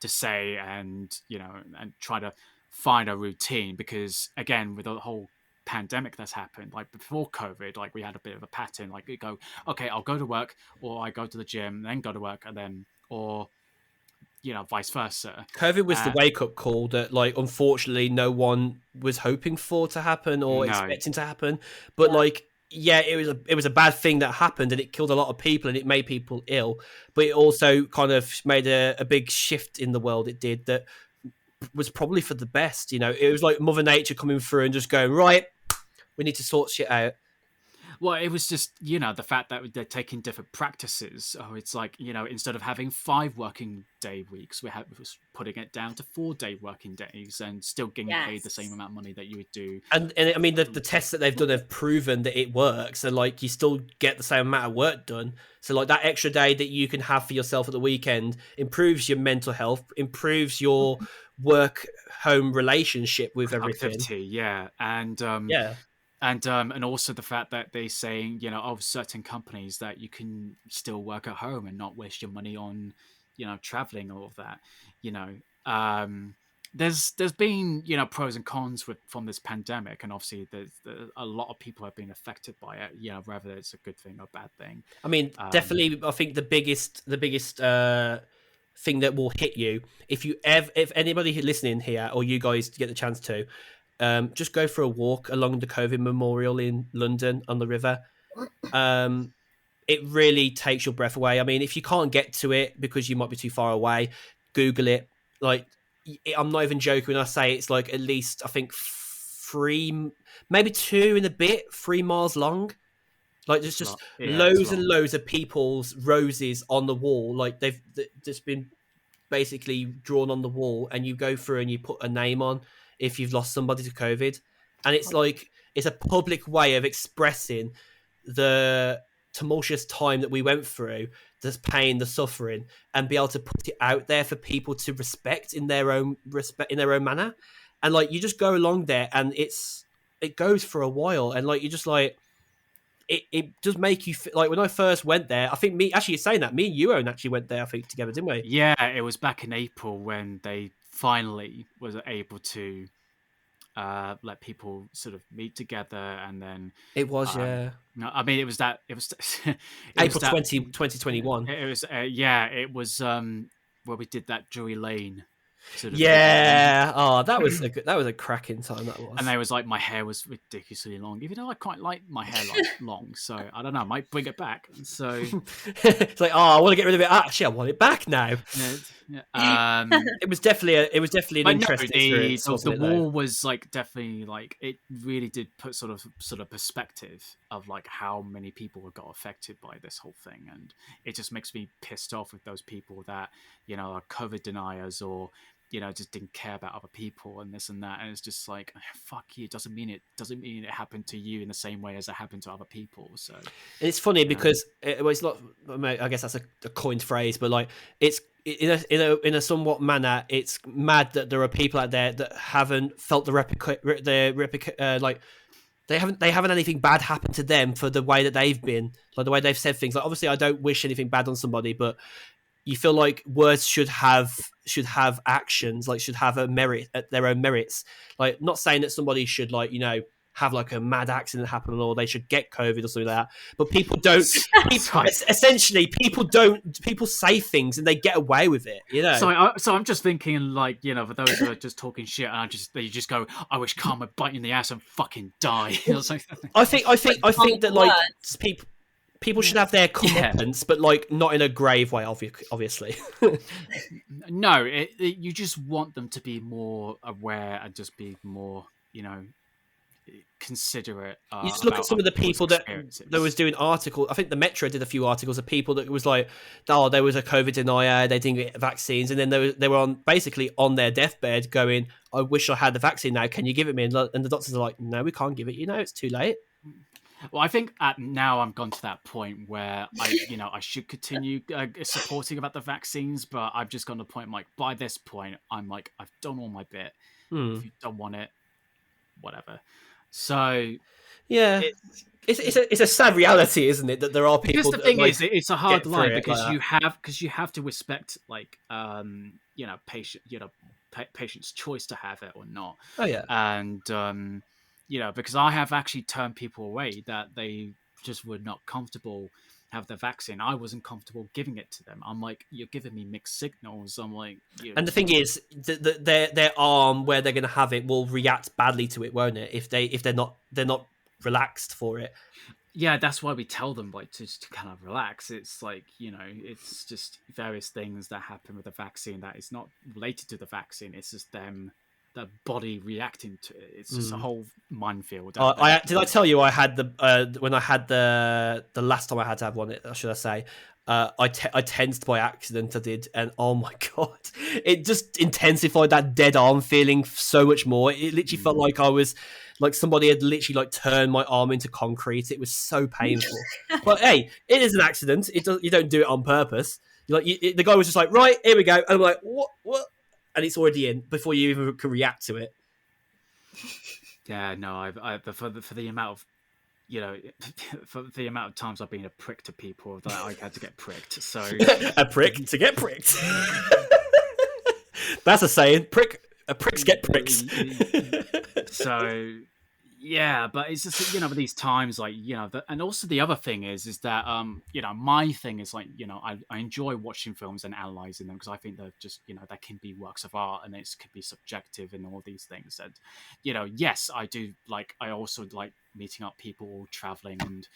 Speaker 2: say and and try to find a routine, because again, with the whole pandemic that's happened, like before COVID, like we had a bit of a pattern, like you go, okay, I'll go to work, or I go to the gym, then go to work, and then, or vice versa.
Speaker 1: COVID was the wake-up call that, like, unfortunately no one was hoping for to happen or expecting to happen. But it was a bad thing that happened, and it killed a lot of people and it made people ill. But it also kind of made a big shift in the world. It did, that was probably for the best. It was like Mother Nature coming through and just going, right, we need to sort shit out.
Speaker 2: Well, it was just, the fact that they're taking different practices. Oh, it's like, instead of having 5 working day weeks, we're putting it down to 4-day working days and still getting paid the same amount of money that you would do.
Speaker 1: And I mean, the tests that they've done have proven that it works. And like, you still get the same amount of work done. So like that extra day that you can have for yourself at the weekend improves your mental health, improves your work-home relationship with everything.
Speaker 2: Yeah. And and also the fact that they're saying, of certain companies that you can still work at home and not waste your money on, traveling, all of that. There's been pros and cons from this pandemic, and obviously there's a lot of people have been affected by it. Whether it's a good thing or bad thing. I
Speaker 1: mean, definitely, I think the biggest thing that will hit you if anybody listening here, or you guys get the chance to. Just go for a walk along the COVID memorial in London on the river. It really takes your breath away. I mean, if you can't get to it because you might be too far away, Google it. Like, I'm not even joking when I say it's like at least, I think 3, maybe 2 and a bit, 3 miles long. Like, there's just loads and loads of people's roses on the wall. Like, they've just been basically drawn on the wall, and you go through and you put a name on if you've lost somebody to COVID. And it's like, it's a public way of expressing the tumultuous time that we went through, the pain, the suffering, and be able to put it out there for people to respect in their own manner. And like, you just go along there and it goes for a while. And like, you just like, it does make you like, when I first went there, I think me and you actually went there, I think, together, didn't we?
Speaker 2: Yeah, it was back in April when they finally was able to let people sort of meet together, and then
Speaker 1: it was
Speaker 2: no, I mean, it was
Speaker 1: April 2021.
Speaker 2: It was it was where we did that Drury Lane. sort of
Speaker 1: Yeah. Oh, that was a cracking time. That was.
Speaker 2: And they was like, my hair was ridiculously long, even though I quite like my hair like long. So I don't know, I might bring it back. So
Speaker 1: it's like, oh, I want to get rid of it. Actually, I want it back now. It was definitely an interesting experience.
Speaker 2: The wall was like definitely like it really did put sort of perspective of like how many people got affected by this whole thing, and it just makes me pissed off with those people that are COVID deniers or just didn't care about other people and this and that, and it's just like, fuck you. It doesn't mean it happened to you in the same way as it happened to other people. So and
Speaker 1: it's funny because it's not. I guess that's a coined phrase, but like it's in a somewhat manner. It's mad that there are people out there that haven't felt like they haven't had anything bad happen to them for the way that they've been, like the way they've said things. Like obviously, I don't wish anything bad on somebody, but you feel like words should have actions, like should have a merit at their own merits. Like not saying that somebody should have like a mad accident happen or they should get COVID or something like that. But people don't. Essentially, people say things and they get away with it.
Speaker 2: So I'm just thinking like for those who are just talking shit and they just go, I wish karma bite you in the ass and fucking die.
Speaker 1: I think that like people should have their comeuppance, but like not in a grave way, obviously.
Speaker 2: No, you just want them to be more aware and just be more, considerate.
Speaker 1: You just look at some of the people that was doing articles. I think the Metro did a few articles of people that was like, oh, there was a COVID denier, they didn't get vaccines, and then they were basically on their deathbed going, I wish I had the vaccine now, can you give it me? And the doctors are like, no, we can't give it, it's too late.
Speaker 2: Well, I think now I'm gone to that point where I should continue supporting about the vaccines, but I've just gone to the point like by this point I'm like I've done all my bit. If you don't want it, whatever. So
Speaker 1: yeah, it's a sad reality, isn't it? That there are people.
Speaker 2: Because the thing is, it's a hard line because you have to respect like patient's choice to have it or not.
Speaker 1: Oh yeah,
Speaker 2: and because I have actually turned people away that they just were not comfortable have the vaccine. I wasn't comfortable giving it to them. I'm like, you're giving me mixed signals. I'm like,
Speaker 1: and the thing is, their arm where they're going to have it will react badly to it, won't it? If they're not relaxed for it.
Speaker 2: Yeah, that's why we tell them like to kind of relax. It's like it's just various things that happen with the vaccine that is not related to the vaccine. It's just them. The body reacting to it. It's just a whole minefield.
Speaker 1: Did I tell you I had when I had the last time I had to have one? Should I say? I tensed by accident. I did, and oh my god, it just intensified that dead arm feeling so much more. It literally felt like I was like somebody had literally like turned my arm into concrete. It was so painful. But hey, it is an accident. You don't do it on purpose. The guy was just like, right, here we go, and I'm like, what? And it's already in before you even can react to it.
Speaker 2: Yeah, no, for the amount of, for the amount of times I've been a prick to people that I had to get pricked. So
Speaker 1: a prick to get pricked. That's a saying. Pricks get pricks.
Speaker 2: So yeah, but it's just with these times like and also the other thing is that my thing is like I enjoy watching films and analyzing them because I think they're just they can be works of art and it could be subjective and all these things, and yes, I do like, I also like meeting up people, traveling and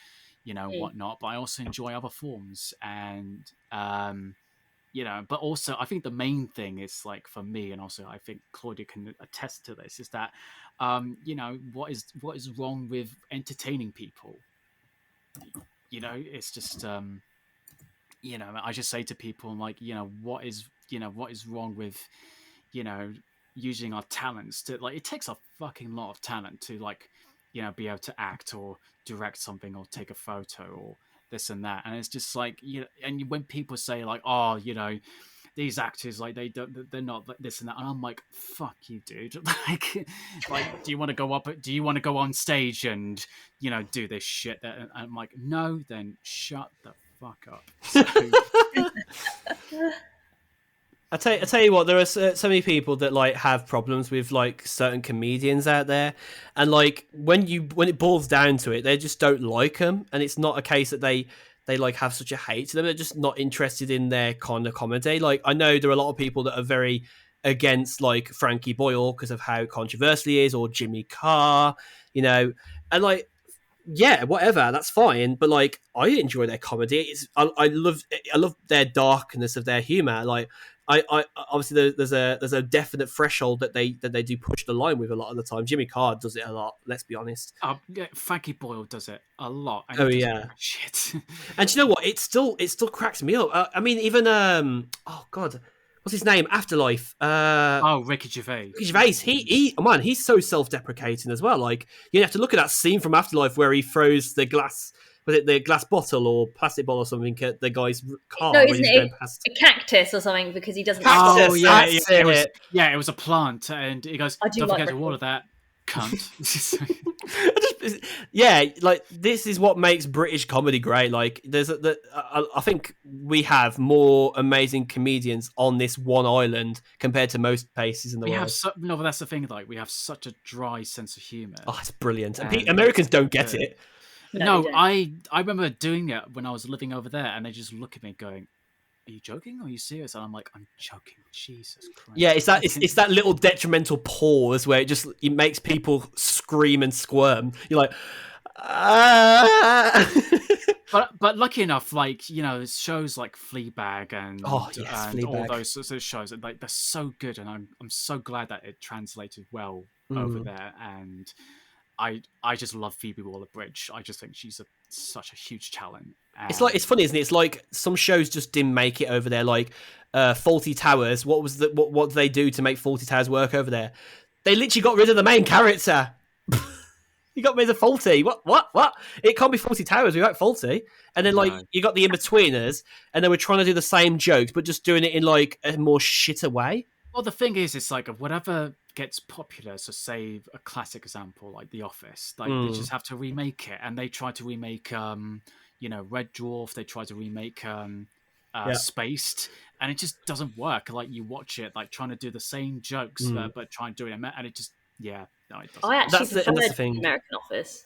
Speaker 2: whatnot, but I also enjoy other forms and but also I think the main thing is like for me, and also I think Claudia can attest to this, is that what is wrong with entertaining people? It's just I just say to people, I'm like, what is wrong with using our talents to, like, it takes a fucking lot of talent to like be able to act or direct something or take a photo or this and that, and it's just like and when people say like, oh, these actors, like they're not this and that, and I'm like, fuck you, dude. like do you want to go on stage and do this shit? And I'm like, no, then shut the fuck up. So,
Speaker 1: I tell you what, there are so many people that like have problems with like certain comedians out there, and like when it boils down to it, they just don't like them, and it's not a case that they like have such a hate to them. They're just not interested in their kind of comedy. Like I know there are a lot of people that are very against like Frankie Boyle because of how controversial he is, or Jimmy Carr, you know, and like, yeah, whatever, that's fine. But like, I enjoy their comedy. I love their darkness of their humor. Like, I obviously there's a definite threshold that they do push the line with a lot of the time. Jimmy Carr does it a lot. Let's be honest.
Speaker 2: Yeah, Frankie Boyle does it a lot. And
Speaker 1: Oh
Speaker 2: he does
Speaker 1: yeah,
Speaker 2: shit.
Speaker 1: and do you know what? It still cracks me up. I mean, even oh god, what's his name? Afterlife.
Speaker 2: Ricky Gervais.
Speaker 1: Ricky Gervais. He's so self-deprecating as well. Like, you have to look at that scene from Afterlife where he throws the glass. Was it the glass bottle or plastic bottle or something at the guy's car?
Speaker 3: No,
Speaker 1: when
Speaker 3: isn't
Speaker 1: he's
Speaker 3: it
Speaker 1: going past?
Speaker 3: a cactus or something because he doesn't.
Speaker 1: Cactus,
Speaker 2: yeah,
Speaker 1: that's
Speaker 2: it was a plant, and he goes,
Speaker 3: I do
Speaker 2: "Don't
Speaker 3: like
Speaker 2: forget to
Speaker 3: Ricky.
Speaker 2: water that, cunt."
Speaker 1: Yeah, like this is what makes British comedy great. Like, I think we have more amazing comedians on this one island compared to most places in the world.
Speaker 2: No, but that's the thing. Like, we have such a dry sense of humor.
Speaker 1: Oh, it's brilliant. And
Speaker 2: And
Speaker 1: Americans don't get it.
Speaker 2: No,
Speaker 3: they don't.
Speaker 2: I remember doing it when I was living over there, and they just look at me going, "Are you joking? Or are you serious?" And I'm like, "I'm joking." Jesus Christ.
Speaker 1: Yeah, it's that little detrimental pause where it makes people scream and squirm. You're like, ah.
Speaker 2: But lucky enough, like, you know, shows like Fleabag and
Speaker 1: Fleabag.
Speaker 2: all those sorts of shows, like, they're so good, and I'm so glad that it translated well over there. And I just love Phoebe Waller-Bridge. I just think she's such a huge talent. And
Speaker 1: It's funny, isn't it? It's like some shows just didn't make it over there. Like Fawlty Towers. What did they do to make Fawlty Towers work over there? They literally got rid of the main character. You got rid of Fawlty. What? It can't be Fawlty Towers. We like Fawlty. And then like you got the in-betweeners, and they were trying to do the same jokes, but just doing it in like a more shitter way.
Speaker 2: Well, the thing is, it's like whatever gets popular. So, say a classic example like The Office, like they just have to remake it, and they try to remake, you know, Red Dwarf. They try to remake Spaced, and it just doesn't work. Like, you watch it, like trying to do the same jokes, but try and do it, and it just no, it doesn't.
Speaker 3: I actually preferred
Speaker 1: that's the thing.
Speaker 3: the American Office.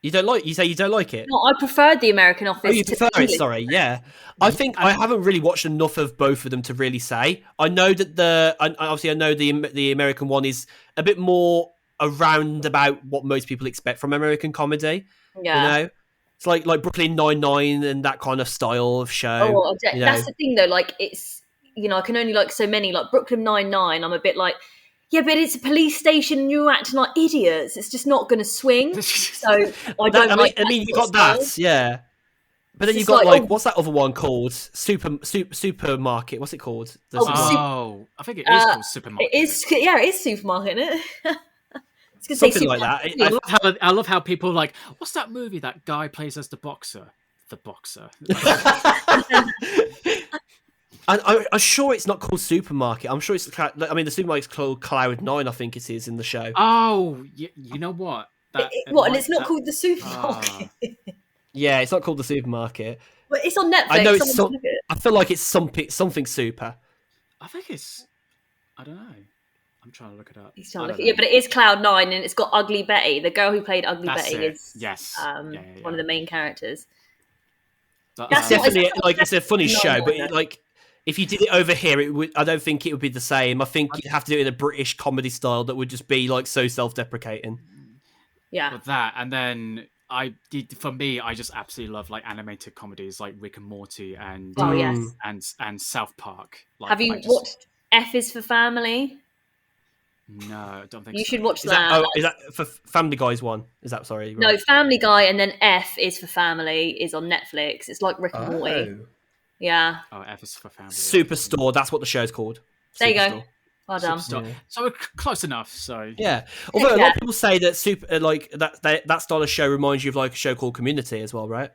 Speaker 1: You say you don't like it?
Speaker 3: No, I preferred the American Office.
Speaker 1: Oh, you
Speaker 3: to
Speaker 1: prefer
Speaker 3: the
Speaker 1: it?
Speaker 3: English.
Speaker 1: Sorry, yeah. I think I haven't really watched enough of both of them to really say. I know that I know the American one is a bit more around about what most people expect from American comedy.
Speaker 3: Yeah.
Speaker 1: You know, it's like Brooklyn Nine-Nine and that kind of style of show.
Speaker 3: Oh, well,
Speaker 1: you know?
Speaker 3: that's the thing though. Like, it's, you know, I can only like so many. Like Brooklyn Nine-Nine, I'm a bit like, yeah, but it's a police station and you're acting like idiots. It's just not going to swing. So I don't
Speaker 1: I mean, you got that, yeah. But then
Speaker 3: It's
Speaker 1: you've got
Speaker 3: like,
Speaker 1: what's that other one called? Supermarket. What's it called?
Speaker 2: I think it is called Supermarket.
Speaker 3: It is, yeah, it is Supermarket, isn't it? It's
Speaker 1: Something like that.
Speaker 2: I love how people are like, what's that movie that guy plays as the boxer? The boxer.
Speaker 1: I'm sure it's not called Supermarket. I'm sure it's. I mean, the supermarket's called Cloud9. I think it is in the show.
Speaker 2: Oh, you know what?
Speaker 3: And it's not called the Supermarket.
Speaker 1: Yeah, it's not called the Supermarket.
Speaker 3: But it's on Netflix.
Speaker 1: I know it's. I feel like it's something super.
Speaker 2: I think it's. I don't know. I'm trying to look it up.
Speaker 3: He's trying to look. Yeah, but it is Cloud9, and it's got Ugly Betty. The girl who played Ugly Betty is one of the main characters.
Speaker 1: It's definitely it's a funny show, but like if you did it over here, I don't think it would be the same. I think you'd have to do it in a British comedy style that would just be like so self-deprecating.
Speaker 3: Yeah,
Speaker 2: with that, and then for me, I just absolutely love like animated comedies like Rick and Morty and and South Park. Like,
Speaker 3: have you watched F is for Family?
Speaker 2: No, I don't think
Speaker 3: you
Speaker 2: so.
Speaker 3: should watch that.
Speaker 1: Is that for Family Guy's one? Is that sorry? Right.
Speaker 3: No, Family Guy, and then F is for Family is on Netflix. It's like Rick and Morty. Yeah.
Speaker 2: Oh, F is for Family.
Speaker 1: Superstore. That's what the show's called.
Speaker 3: There you go. Well done.
Speaker 2: Yeah. So we're close enough. So
Speaker 1: yeah. Although a lot of people say that that style of show reminds you of like a show called Community as well, right?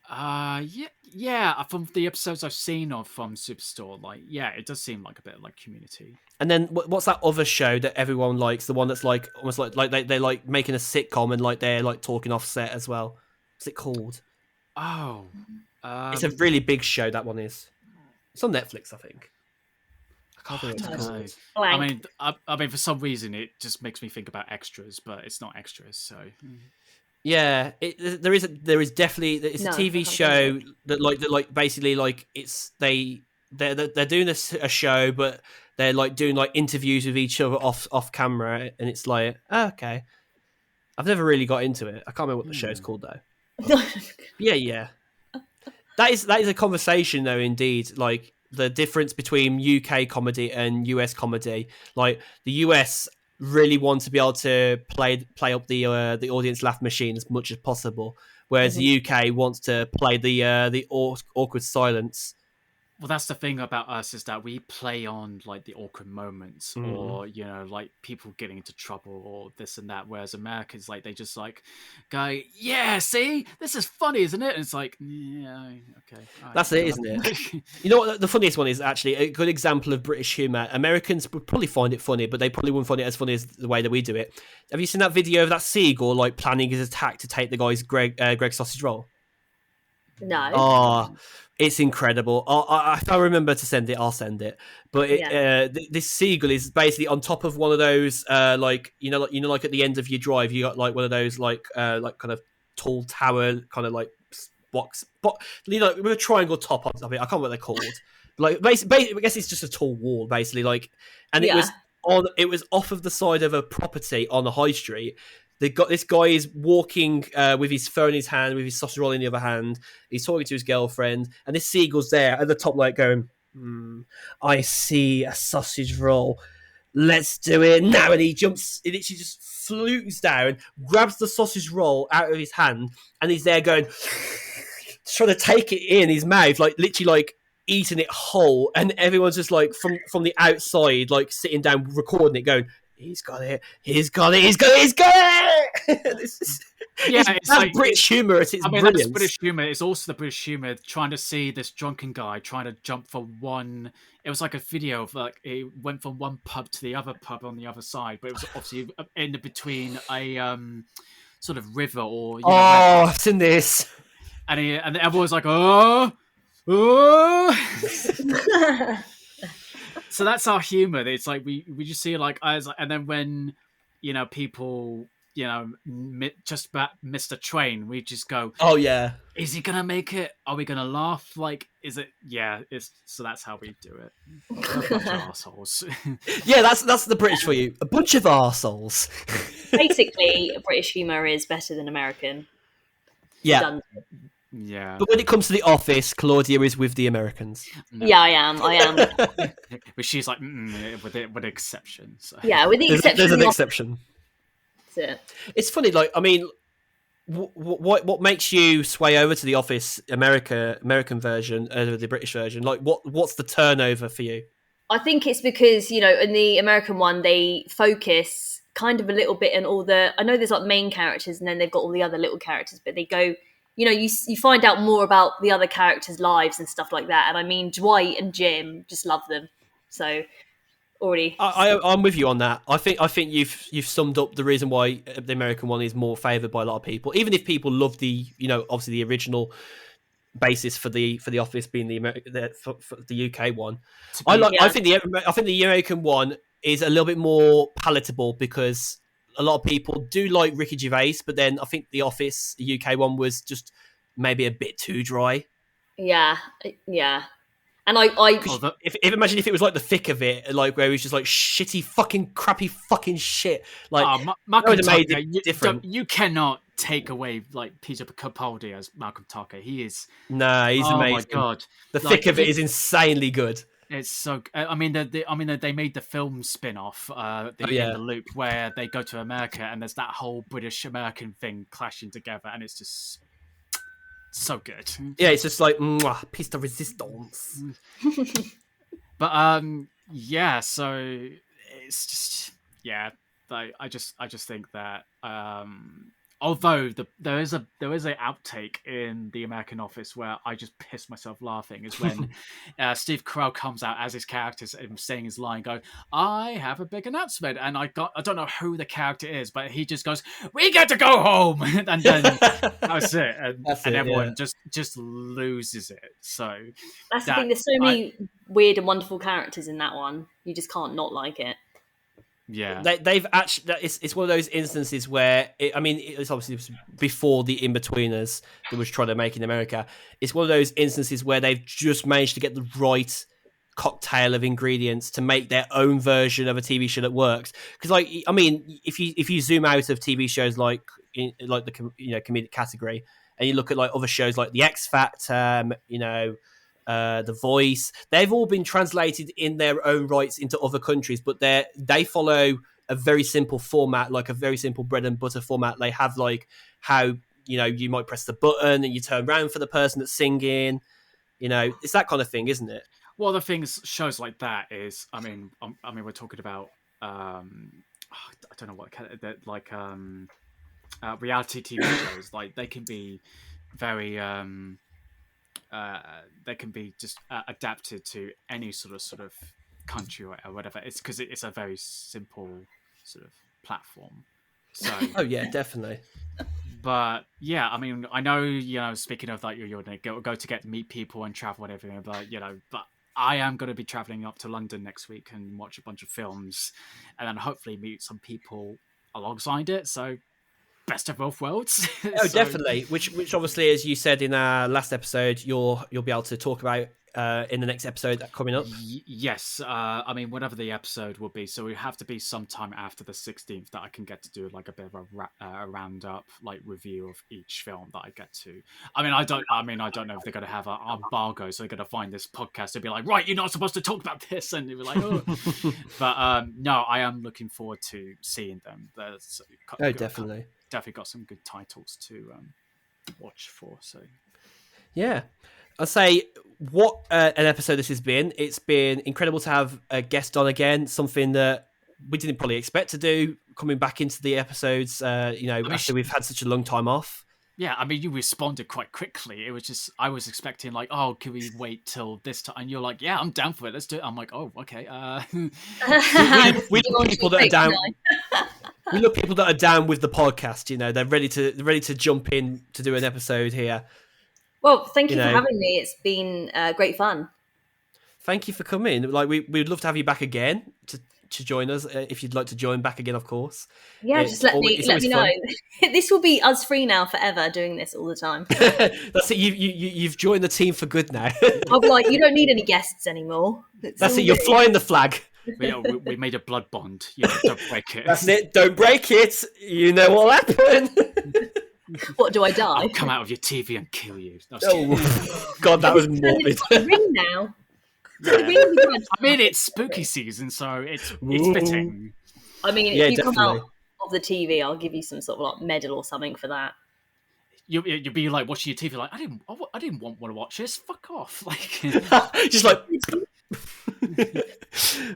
Speaker 2: Yeah. From the episodes I've seen from Superstore, like, yeah, it does seem like a bit like Community.
Speaker 1: And then what's that other show that everyone likes? The one that's like almost like they're like making a sitcom and like they're like talking off set as well. What's it called?
Speaker 2: Oh,
Speaker 1: it's a really big show. That one is. It's on Netflix, I think. I can't think what it's called.
Speaker 2: I mean, for some reason, it just makes me think about Extras, but it's not Extras. So.
Speaker 1: Yeah, there is definitely a TV show that basically like it's they they're doing a show, but they're like doing like interviews with each other off camera, and it's like, oh, okay. I've never really got into it. I can't remember what the show's called though. Yeah. That is a conversation though. Indeed, like the difference between UK comedy and US comedy. Like the US really want to be able to play up the audience laugh machine as much as possible, whereas the UK wants to play the awkward silence.
Speaker 2: Well, that's the thing about us, is that we play on like the awkward moments, or like people getting into trouble or this and that. Whereas Americans, like, they just like go, yeah, see, this is funny, isn't it? And it's like, yeah, okay,
Speaker 1: that's it, isn't it? You know what? The funniest one is actually a good example of British humour. Americans would probably find it funny, but they probably wouldn't find it as funny as the way that we do it. Have you seen that video of that seagull like planning his attack to take the guy's Greg sausage roll?
Speaker 3: No.
Speaker 1: Oh, it's incredible. If I remember to send it, I'll send it. But this seagull is basically on top of one of those, like at the end of your drive, you got like one of those like kind of tall tower kind of like box, but with a triangle top on top of it. I can't remember what they're called. Like basically, I guess it's just a tall wall, basically. Like, and it was off of the side of a property on the high street. This guy is walking with his phone in his hand, with his sausage roll in the other hand. He's talking to his girlfriend, and this seagull's there at the top, like going, I see a sausage roll. Let's do it now. And he jumps, he literally just flutes down, grabs the sausage roll out of his hand, and he's there going, trying to take it in his mouth, like literally like eating it whole. And everyone's just like from the outside, like sitting down, recording it, going, He's got it. It's like British humour. It's brilliant.
Speaker 2: That's British humour. It's also the British humour trying to see this drunken guy trying to jump from one. It was like a video of like it went from one pub to the other pub on the other side, but it was obviously in between a sort of river or.
Speaker 1: I've seen this.
Speaker 2: And everyone's like, oh. So that's our humor. It's like we just see like eyes, and then when people just about missed a train, we just go,
Speaker 1: oh yeah,
Speaker 2: is he gonna make it? Are we gonna laugh? Like, is it? Yeah, it's so that's how we do it. A bunch of assholes.
Speaker 1: Yeah, that's the British for you. A bunch of assholes.
Speaker 3: Basically, British humor is better than American.
Speaker 1: Yeah.
Speaker 2: Yeah,
Speaker 1: but when it comes to The Office, Claudia is with the Americans.
Speaker 3: No. Yeah, I am.
Speaker 2: But she's like, with exception. So.
Speaker 3: Yeah, with the exception.
Speaker 1: There's an exception.
Speaker 3: That's it.
Speaker 1: It's funny, like, I mean, what makes you sway over to The Office American version over the British version? Like, what's the turnover for you?
Speaker 3: I think it's because in the American one they focus kind of a little bit on all the. I know there's like main characters, and then they've got all the other little characters, but they go. You find out more about the other characters' lives and stuff like that. And I mean, Dwight and Jim, just love them. So already,
Speaker 1: I'm with you on that. I think you've summed up the reason why the American one is more favoured by a lot of people. Even if people love the obviously the original basis for the Office being the UK one. I think the American one is a little bit more palatable because. A lot of people do like Ricky Gervais, but then I think The Office, the UK one, was just maybe a bit too dry.
Speaker 3: Yeah. And
Speaker 1: imagine if it was like the thick of it, like where it was just like shitty, fucking crappy, fucking shit. Like
Speaker 2: Malcolm Tucker, different. You cannot take away like Peter Capaldi as Malcolm Tucker. He is.
Speaker 1: Nah, he's amazing.
Speaker 2: Oh my god,
Speaker 1: the thick of it is insanely good.
Speaker 2: It's so. I mean, they made the film spin-off, The Loop, where they go to America, and there's that whole British-American thing clashing together, and it's just so good.
Speaker 1: Yeah, it's just like piece de resistance.
Speaker 2: But yeah, so it's just I just think that although there is a outtake in the American Office where I just pissed myself laughing is when Steve Carell comes out as his character and saying his line, go, I have a big announcement, and I don't know who the character is, but he just goes, we get to go home, and then that's it, and everyone just loses it. So
Speaker 3: that's the thing. There's so many weird and wonderful characters in that one. You just can't not like it.
Speaker 2: Yeah,
Speaker 1: they've actually. It's one of those instances where it's obviously before the In-Betweeners that was trying to make in America. It's one of those instances where they've just managed to get the right cocktail of ingredients to make their own version of a TV show that works. Because, like, I mean, if you zoom out of TV shows like the comedic category, and you look at like other shows like The X Factor, The Voice, they've all been translated in their own rights into other countries, but they follow a very simple format, like a very simple bread and butter format. They have like how you might press the button and you turn around for the person that's singing. It's that kind of thing, isn't it?
Speaker 2: Well, the things shows like that is, I mean, we're talking about I don't know what like reality TV shows. Like they can be very they can be just adapted to any sort of country or whatever. It's because it's a very simple sort of platform. So
Speaker 1: oh yeah, definitely.
Speaker 2: But yeah, I mean, I know, speaking of that, you're going to go to get meet people and travel and everything, but I am going to be traveling up to London next week and watch a bunch of films and then hopefully meet some people alongside it. So best of both worlds.
Speaker 1: Oh, definitely. Which obviously, as you said in our last episode, you'll be able to talk about in the next episode coming up.
Speaker 2: Yes. I mean, whatever the episode will be. So it have to be sometime after the 16th that I can get to do like a bit of a roundup, like review of each film that I get to. I mean, I don't know if they're going to have an embargo, so they're going to find this podcast and be like, right, you're not supposed to talk about this, and they'll be like, oh. But no, I am looking forward to seeing them.
Speaker 1: Definitely
Speaker 2: got some good titles to watch for. So
Speaker 1: yeah. I'll say what an episode this has been. It's been incredible to have a guest on again, something that we didn't probably expect to do, coming back into the episodes, after we've had such a long time off.
Speaker 2: Yeah, I mean, you responded quite quickly. It was just, I was expecting like, oh, can we wait till this time? And you're like, yeah, I'm down for it. Let's do it. I'm like, oh, okay.
Speaker 1: we love people that are down. We love people that are down with the podcast. They're ready to jump in to do an episode here.
Speaker 3: Well, thank you for having me. It's been great fun.
Speaker 1: Thank you for coming. Like we'd love to have you back again to join us if you'd like to join back again, of course.
Speaker 3: Yeah, just let me know. This will be us free now forever, doing this all the time.
Speaker 1: That's it. You've joined the team for good now.
Speaker 3: I'll be like, you don't need any guests anymore.
Speaker 1: That's it. You're flying the flag.
Speaker 2: We made a blood bond. Don't break it.
Speaker 1: That's it. Don't break it. You know what'll happen.
Speaker 3: What, do I die?
Speaker 2: I'll come out of your TV and kill you.
Speaker 1: God, that was morbid.
Speaker 3: Ring now.
Speaker 2: Yeah. I mean, it's spooky season, so it's fitting.
Speaker 3: I mean, if you come out of the TV, I'll give you some sort of like medal or something for that.
Speaker 2: You'll be like watching your TV, like I didn't want to watch this. Fuck off, like
Speaker 1: just like.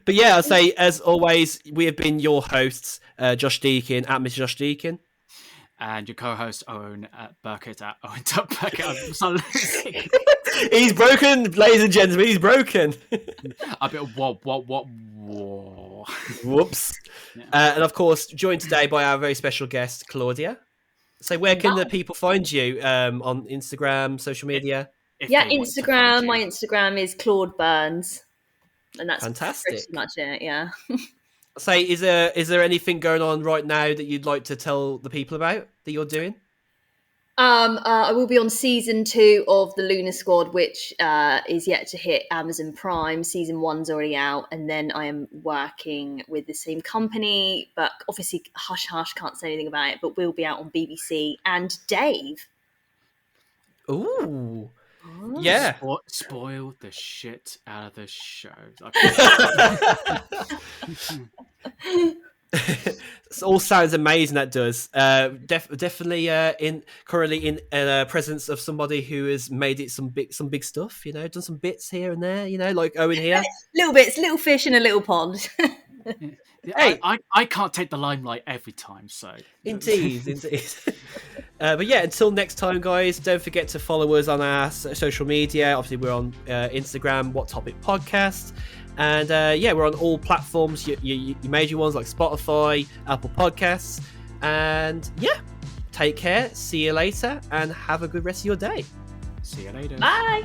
Speaker 1: But yeah, I'll say as always, we have been your hosts, Josh Deakin at Mr. Josh Deakin.
Speaker 2: And your co-host Owen Burkett at Owen.
Speaker 1: He's broken, ladies and gentlemen. He's broken.
Speaker 2: A bit of what?
Speaker 1: Whoops. Yeah. And of course, joined today by our very special guest, Claudia. So, where can the people find you on Instagram, social media?
Speaker 3: Instagram. My Instagram is Claude Burns, and that's
Speaker 1: fantastic.
Speaker 3: Pretty much it. Yeah.
Speaker 1: Say, is there anything going on right now that you'd like to tell the people about that you're doing?
Speaker 3: I will be on season 2 of the Lunar Squad, which is yet to hit Amazon Prime. Season 1's already out, and then I am working with the same company, but obviously hush hush, can't say anything about it. But we'll be out on BBC and Dave.
Speaker 1: Ooh. Yeah.
Speaker 2: Spoil the shit out of the show.
Speaker 1: It all sounds amazing. That does. Definitely currently in presence of somebody who has made it some big stuff. Done some bits here and there. Like Owen here.
Speaker 3: Little bits, little fish in a little pond.
Speaker 2: Hey, I can't take the limelight every time, so
Speaker 1: indeed. But yeah, until next time, guys, don't forget to follow us on our social media. Obviously, we're on Instagram, What Topic Podcast, and we're on all platforms, your major ones like Spotify, Apple Podcasts, and take care. See you later, and have a good rest of your day.
Speaker 2: See you later.
Speaker 3: Bye.